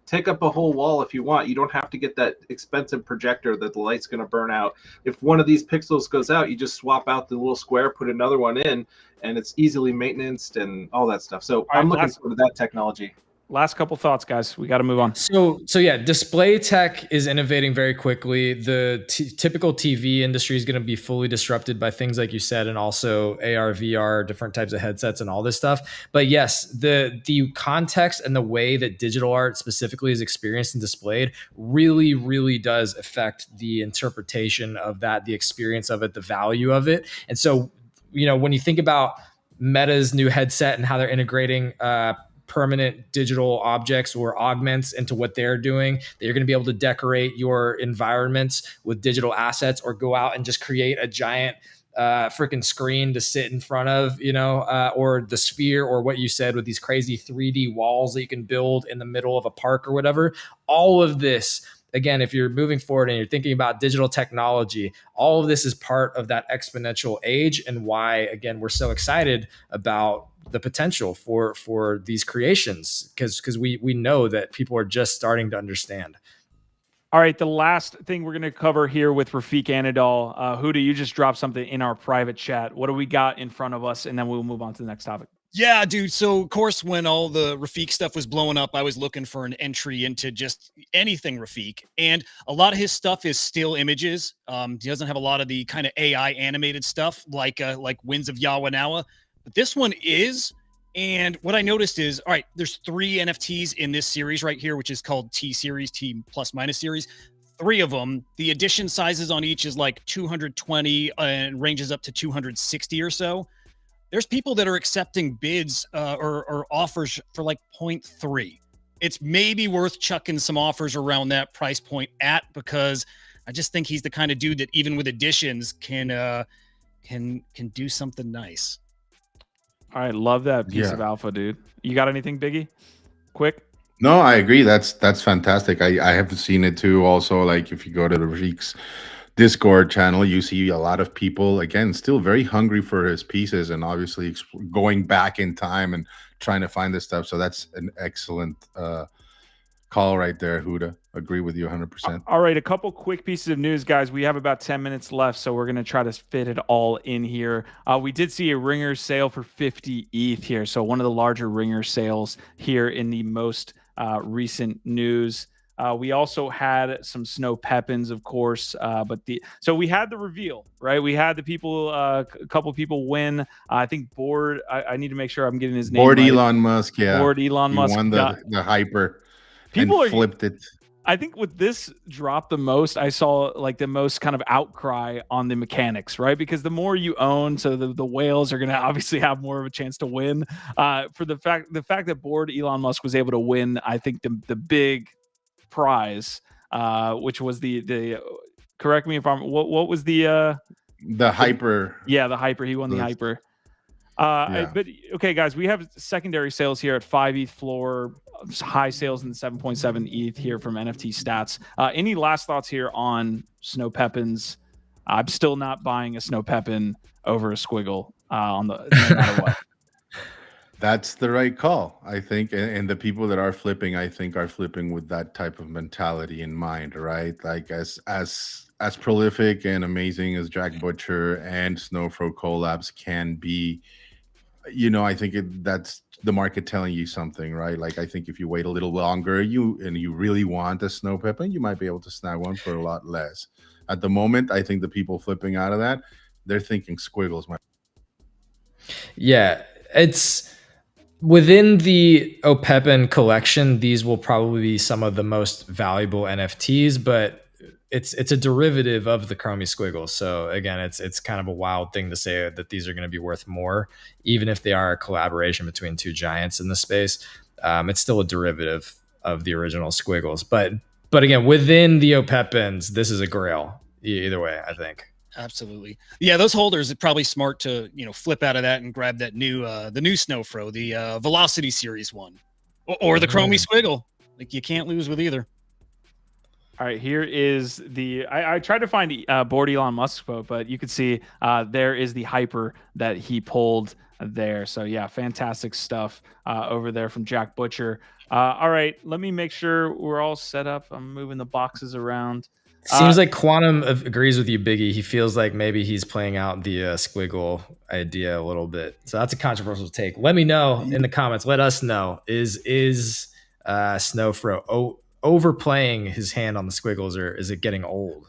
Take up a whole wall if you want. You don't have to get that expensive projector that the light's going to burn out. If one of these pixels goes out, you just swap out the little square, put another one in, and it's easily maintained and all that stuff. So I'm looking forward to that technology. Last couple thoughts, guys. We got to move on. So yeah, display tech is innovating very quickly. The typical TV industry is going to be fully disrupted by things like you said, and also AR, VR, different types of headsets and all this stuff. But yes, the context and the way that digital art specifically is experienced and displayed really, really does affect the interpretation of that, the experience of it, the value of it. And so, when you think about Meta's new headset and how they're integrating permanent digital objects or augments into what they're doing, that you're going to be able to decorate your environments with digital assets or go out and just create a giant freaking screen to sit in front of, or the Sphere, or what you said with these crazy 3D walls that you can build in the middle of a park or whatever. All of this, again, if you're moving forward and you're thinking about digital technology, all of this is part of that exponential age, and why, again, we're so excited about the potential for these creations, because we know that people are just starting to understand. All right, the last thing we're going to cover here with Rafik Anadol. Hudah, you just dropped something in our private chat. What do we got in front of us? And then we'll move on to the next topic. Yeah, dude. So, of course, when all the Rafik stuff was blowing up, I was looking for an entry into just anything Rafik. And a lot of his stuff is still images. He doesn't have a lot of the kind of AI animated stuff like Winds of Yawanawa. But this one is. And what I noticed is, all right, there's 3 NFTs in this series right here, which is called T series, T plus minus series. 3 of them, the edition sizes on each is like 220 and ranges up to 260 or so. There's people that are accepting bids or offers for like 0.3. It's maybe worth chucking some offers around that price point because I just think he's the kind of dude that even with additions can can do something nice. All right, love that piece Yeah. of alpha, dude. You got anything, Biggie? Quick. No, I agree. That's fantastic. I have seen it too. Also, like if you go to the Reek's Discord channel, you see a lot of people again still very hungry for his pieces, and obviously going back in time and trying to find this stuff. So that's an excellent call right there, Hudah. Agree with you 100%. All right, a couple quick pieces of news, guys. We have about 10 minutes left, so we're going to try to fit it all in here. We did see a ringer sale for 50 ETH here, so one of the larger ringer sales here in the most recent news. We also had some Snowpepens, of course, so we had the reveal, right? We had the people, a couple people win. I think Bored. I need to make sure I'm getting his name Bored right. Elon Musk, yeah. Bored Elon Musk won the hyper. People and flipped it. I think with this drop the most, I saw like the most kind of outcry on the mechanics, right? Because the more you own, so the whales are going to obviously have more of a chance to win. For the fact that Bored Elon Musk was able to win, I think the big prize, which was the correct me if I'm what was the hyper? Yeah, the hyper. He won the hyper. But okay, guys, we have secondary sales here at 5 ETH floor, high sales in the 7.7 ETH here from NFT stats. Any last thoughts here on Snowpepens? I'm still not buying a Snowpepen over a squiggle no matter what. That's the right call, I think. And the people that are flipping, I think, are flipping with that type of mentality in mind, right? Like as prolific and amazing as Jack Butcher and Snowfro collabs can be, I think that's the market telling you something, right? Like I think if you wait a little longer, you really want a Snowpepen, you might be able to snag one for a lot less. At the moment, I think the people flipping out of that, they're thinking squiggles. Yeah, it's within the Opepen collection. These will probably be some of the most valuable NFTs, but it's a derivative of the Chromie squiggles. So again, it's kind of a wild thing to say that these are going to be worth more, even if they are a collaboration between two giants in the space. It's still a derivative of the original squiggles, but again, within the Opepens, this is a grail either way, I think. Absolutely. Yeah, those holders are probably smart to, flip out of that and grab that new the new Snowfro, the Velocity Series one, or the Chromie squiggle. Like you can't lose with either. All right, here is I tried to find Bored Elon Musk quote, but you can see there is the hyper that he pulled there. So yeah, fantastic stuff over there from Jack Butcher. All right, let me make sure we're all set up. I'm moving the boxes around. Seems like Quantum agrees with you, Biggie. He feels like maybe he's playing out the squiggle idea a little bit. So that's a controversial take. Let me know in the comments. Let us know. Is Snowfro overplaying his hand on the squiggles, or is it getting old?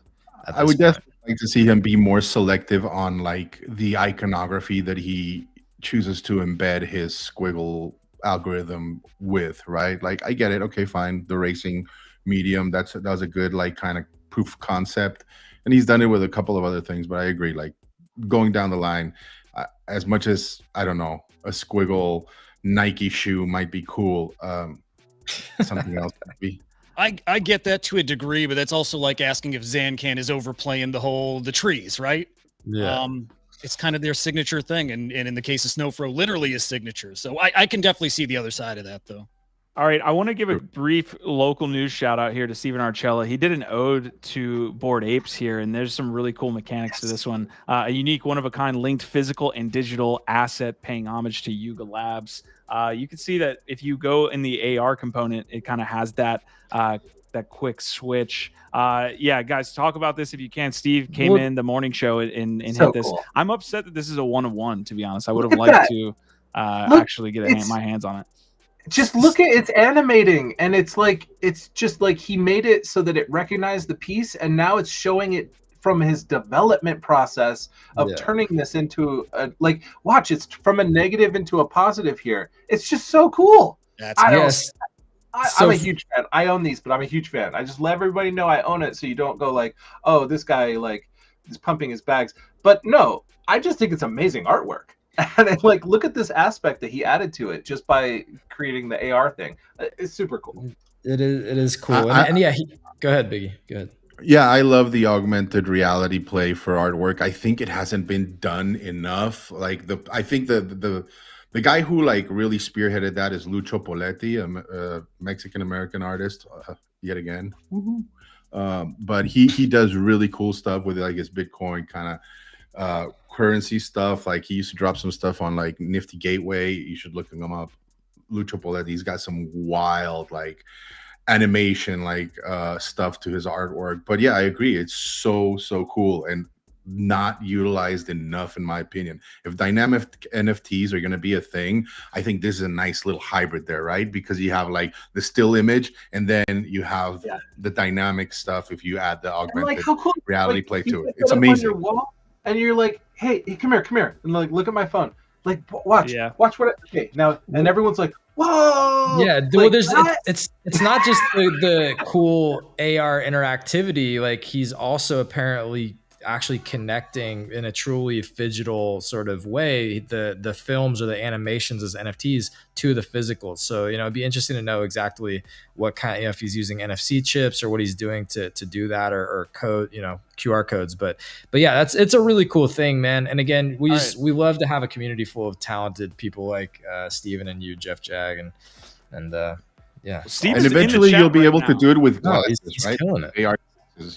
I would definitely like to see him be more selective on like the iconography that he chooses to embed his squiggle algorithm with, right? Like I get it. Okay, fine. The racing medium, that was a good like kind of proof of concept, and he's done it with a couple of other things, but I agree, like going down the line, as much as I don't know, a squiggle Nike shoe might be cool, something else might be. I get that to a degree, but that's also like asking if Zancan is overplaying the trees, right? Yeah. It's kind of their signature thing, and in the case of Snowfro, literally his signature. So I can definitely see the other side of that, though. All right, I want to give a brief local news shout out here to Steven Archella. He did an ode to Bored Apes here, and there's some really cool mechanics to this one. A unique, one-of-a-kind linked physical and digital asset paying homage to Yuga Labs. You can see that if you go in the AR component, it kind of has that quick switch. Yeah, guys, talk about this if you can. Steve came in the morning show and So hit this. cool. I'm upset that this is a 1-of-1, to be honest. I would have liked to actually get my hands on it. Just look at it's animating, and it's just like he made it so that it recognized the piece, and now it's showing it from his development process of turning this into watch, it's from a negative into a positive here. It's just so cool. I'm a huge fan. I own these, but I'm a huge fan. I just let everybody know I own it, so you don't go like, oh, this guy is pumping his bags. But no, I just think it's amazing artwork. And look at this aspect that he added to it just by creating the AR thing. It's super cool. It is cool. And yeah, go ahead, Biggie. Go ahead. Yeah, I love the augmented reality play for artwork. I think it hasn't been done enough. I think the guy who like really spearheaded that is Lucho Poletti, a Mexican American artist, yet again. Woohoo. But he does really cool stuff with like his Bitcoin kind of currency stuff. Like he used to drop some stuff on like Nifty Gateway. You should look him up. Lucho Poletti. He's got some wild like animation like stuff to his artwork. But yeah, I agree, it's so cool and not utilized enough in my opinion. If dynamic NFTs are going to be a thing, I think this is a nice little hybrid there, right? Because you have like the still image and then you have the dynamic stuff if you add the augmented like, how cool, reality like, play to it. It's It's amazing. on your wall, and you're like, hey, come here, and like look at my phone, like watch what okay now, and everyone's like, whoa. Yeah, like, well, it's not just the cool AR interactivity. Like he's also apparently actually connecting in a truly digital sort of way the films or the animations as NFTs to the physical. So it'd be interesting to know exactly what kind of, if he's using NFC chips or what he's doing to do that, or code, QR codes. But yeah, it's a really cool thing, man. And again, we love to have a community full of talented people like Steven and you, Jeff Jag, and yeah. And eventually you'll be able to do it with glasses, he's right? killing it. AR,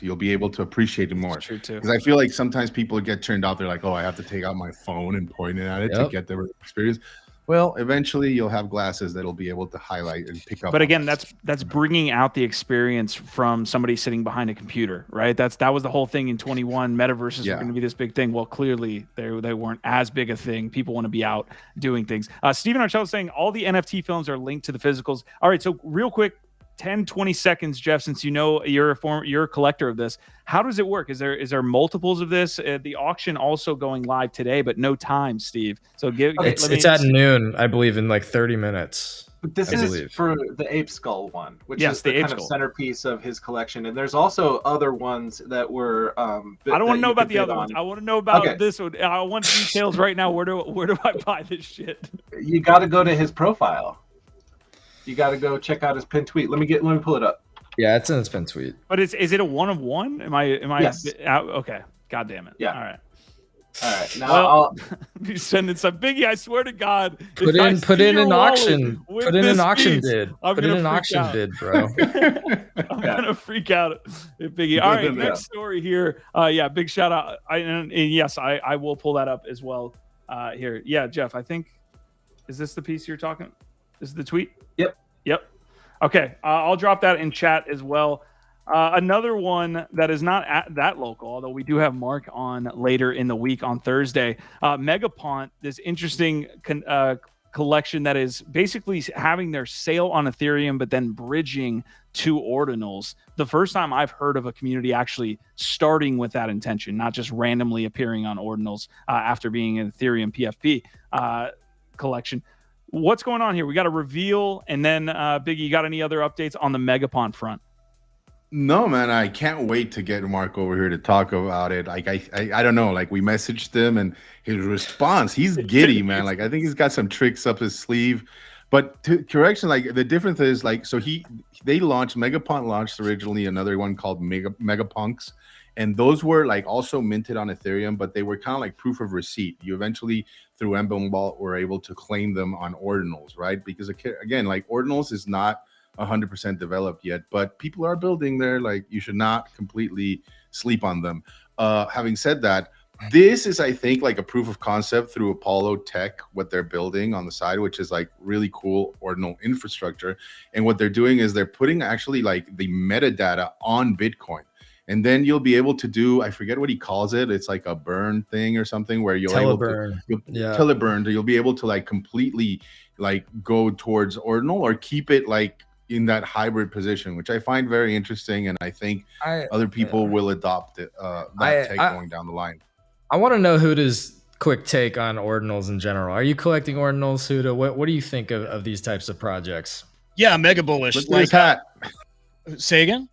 you'll be able to appreciate it more. True too. Because I feel like sometimes people get turned out. They're like, "Oh, I have to take out my phone and point it at it to get the experience." Well, eventually you'll have glasses that'll be able to highlight and pick up. But again, that's bringing out the experience from somebody sitting behind a computer, right? That was the whole thing in 21. Metaverses were going to be this big thing. Well, clearly they weren't as big a thing. People want to be out doing things. Stephen Archell is saying all the NFT films are linked to the physicals. All right, so real quick, 10-20 seconds, Jeff, since you're a collector of this, how does it work? Is there multiples of this? The auction also going live today, but no time, Steve. So it's at noon, I believe, in like 30 minutes. But this is for the ape skull one, which is the kind of centerpiece of his collection. And there's also other ones that were. I don't want to know about the other ones. I want to know about this one. I want details right now. Where do I buy this shit? You got to go to his profile. You got to go check out his pinned tweet. Let me pull it up. Yeah, it's in his pinned tweet. But is it a 1 of 1? Am I? Yes. Okay. God damn it. Yeah. All right. Now I'll be sending some Biggie. I swear to God. Put in an auction. Put in an auction bid. Put in an auction bid, bro. I'm gonna freak out, Biggie. All right, next story here. Big shout out. And yes, I will pull that up as well. Here, yeah, Jeff. I think is this the piece you're talking? This is the tweet. Yep. Okay, I'll drop that in chat as well. Another one that is not that local, although we do have Mark on later in the week on Thursday. Megapont, this interesting collection that is basically having their sale on Ethereum, but then bridging to Ordinals. The first time I've heard of a community actually starting with that intention, not just randomly appearing on Ordinals after being an Ethereum PFP collection. What's going on here? We got a reveal, and then Biggie, you got any other updates on the Megapont front? No, man, I can't wait to get Mark over here to talk about it. Like I don't know, like we messaged him and his response, he's giddy, man. Like I think he's got some tricks up his sleeve. But correction, like the difference is like, so Megapont launched originally another one called Megapunks. And those were like also minted on Ethereum, but they were kind of like proof of receipt. You eventually, through Emblem Vault, were able to claim them on Ordinals, right? Because again, like Ordinals is not 100% developed yet, but people are building there. Like you should not completely sleep on them. Having said that, this is, I think, like a proof of concept through Apollo Tech, what they're building on the side, which is like really cool Ordinal infrastructure. And what they're doing is they're putting actually like the metadata on Bitcoin. And then you'll be able to do, I forget what he calls it. It's like a burn thing or something where you'll teleburn. You'll be able to like completely like go towards Ordinal or keep it like in that hybrid position, which I find very interesting. And I think other people will adopt it, that tech going down the line. I want to know Hudah's quick take on Ordinals in general. Are you collecting Ordinals, Hudah? What do you think of these types of projects? Yeah, mega bullish. Look at his hat. Say again?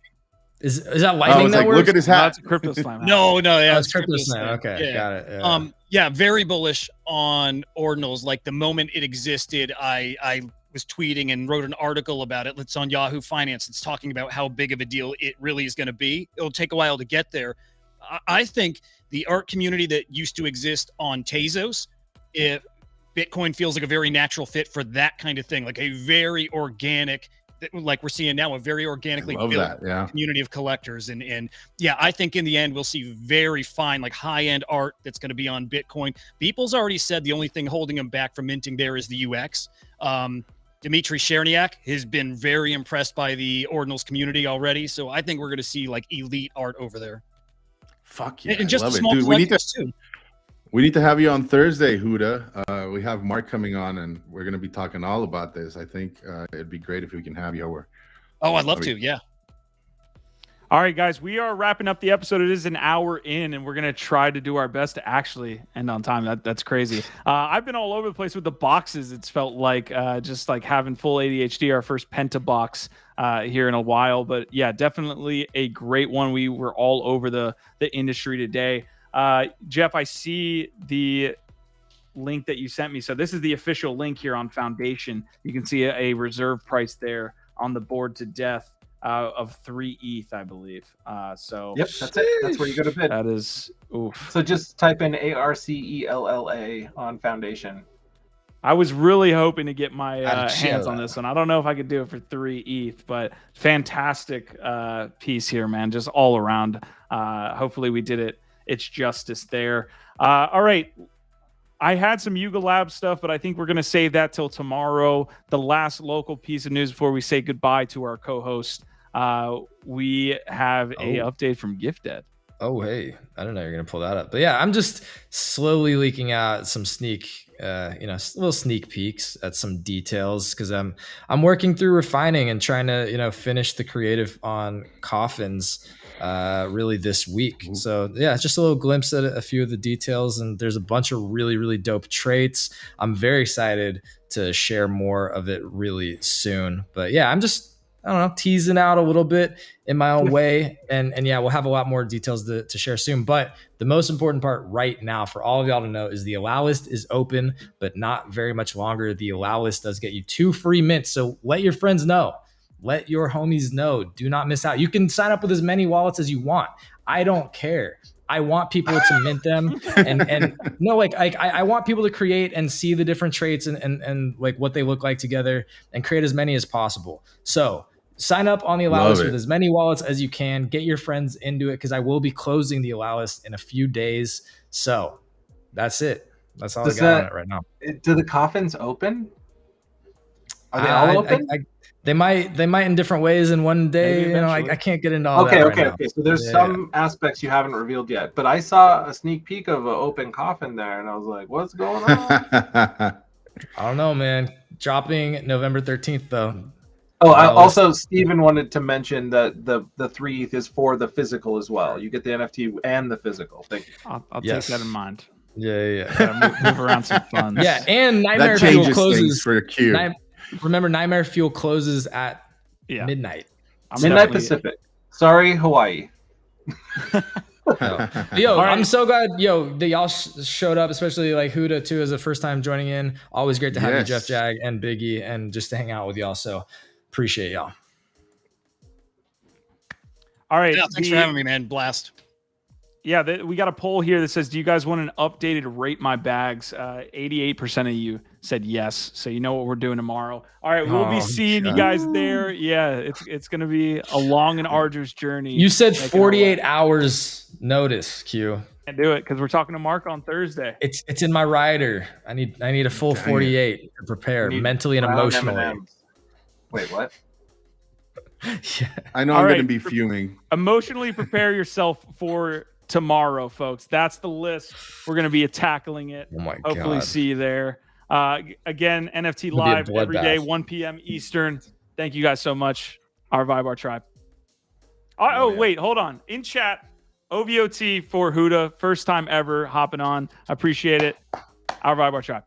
Is that Lightning Network? Like, look at his hat. That's a Crypto Slam. No, yeah, it's Crypto Slam. Okay, got it. Yeah. Very bullish on Ordinals. Like the moment it existed, I was tweeting and wrote an article about it. It's on Yahoo Finance. It's talking about how big of a deal it really is going to be. It'll take a while to get there. I think the art community that used to exist on Tezos, if Bitcoin feels like a very natural fit for that kind of thing, like a very organic, like we're seeing now, a very organically built community of collectors. And yeah, I think in the end, we'll see very fine, like high-end art that's going to be on Bitcoin. Beeple's already said the only thing holding him back from minting there is the UX. Dmitry Cherniak has been very impressed by the Ordinals community already. So I think we're going to see like elite art over there. Fuck yeah. And just love small it. Dude, too. We need to have you on Thursday, Hudah. We have Mark coming on, and we're going to be talking all about this. I think it'd be great if we can have you over. Oh, I'd love to. Yeah. All right, guys, we are wrapping up the episode. It is an hour in, and we're going to try to do our best to actually end on time. That's crazy. I've been all over the place with the boxes. It's felt like just like having full ADHD, our first Penta box here in a while. But yeah, definitely a great one. We were all over the industry today. Jeff, I see the link that you sent me. So this is the official link here on Foundation. You can see a reserve price there on the board to death of 3 ETH, I believe. So yep, that's it. That's where you go to bid. That is oof. So just type in ARCELLA on Foundation. I was really hoping to get my hands on this one. I don't know if I could do it for 3 ETH, but fantastic piece here, man. Just all around. Hopefully we did its justice there. All right. I had some Yuga Lab stuff, but I think we're going to save that till tomorrow. The last local piece of news before we say goodbye to our co-host. We have a update from Gifdead. Oh, hey, I don't know you're going to pull that up. But yeah, I'm just slowly leaking out some little sneak peeks at some details because I'm working through refining and trying to, finish the creative on Coffins really this week. So yeah, just a little glimpse at a few of the details, and there's a bunch of really, really dope traits. I'm very excited to share more of it really soon. But yeah, I'm just, I don't know, teasing out a little bit in my own way. And yeah, we'll have a lot more details to share soon. But the most important part right now for all of y'all to know is the allow list is open, but not very much longer. The allow list does get you 2 free mints. So let your friends know. Let your homies know. Do not miss out. You can sign up with as many wallets as you want. I don't care. I want people to mint them and no, like I want people to create and see the different traits and like what they look like together and create as many as possible. So sign up on the allow list with as many wallets as you can. Get your friends into it because I will be closing the allow list in a few days. So that's it. That's all I got on it right now. Do the coffins open? Are they all open? They might in different ways in one day. I can't get into all that right now. Okay. So there's some aspects you haven't revealed yet, but I saw a sneak peek of an open coffin there, and I was like, "What's going on?" I don't know, man. Dropping November 13th though. Oh, also Steven wanted to mention that the 3 ETH is for the physical as well. You get the NFT and the physical. Thank you. I'll take that in mind. Yeah. Move around some funds. Yeah, and Nightmare Fuel closes for the queue. Remember, Nightmare Fuel closes at midnight. Midnight Pacific. Sorry, Hawaii. Yo, I'm so glad, that y'all showed up, especially like Hudah too, as a first time joining in. Always great to have you, Jeff Jag and Biggie, and just to hang out with y'all. So appreciate y'all. All right. Yeah, thanks for having me, man. Blast. Yeah, we got a poll here that says, do you guys want an updated rate my bags? 88% of you said yes. So you know what we're doing tomorrow. All right, we'll be seeing you guys there. Yeah, it's going to be a long and arduous journey. You said 48 hours notice, Q. Can't do it because we're talking to Mark on Thursday. It's in my rider. I need a full 48 to prepare mentally and emotionally. M&Ms. Wait, what? Yeah. I know I'm going to be fuming. Emotionally prepare yourself for tomorrow, folks. That's the list. We're going to be tackling it. Oh my Hopefully God. See you there. Again, NFT live every day, 1 p.m. Eastern. Thank you guys so much. Our Vibe, our tribe. Wait, hold on. In chat, OVOT for Hudah. First time ever hopping on. I appreciate it. Our Vibe, our tribe.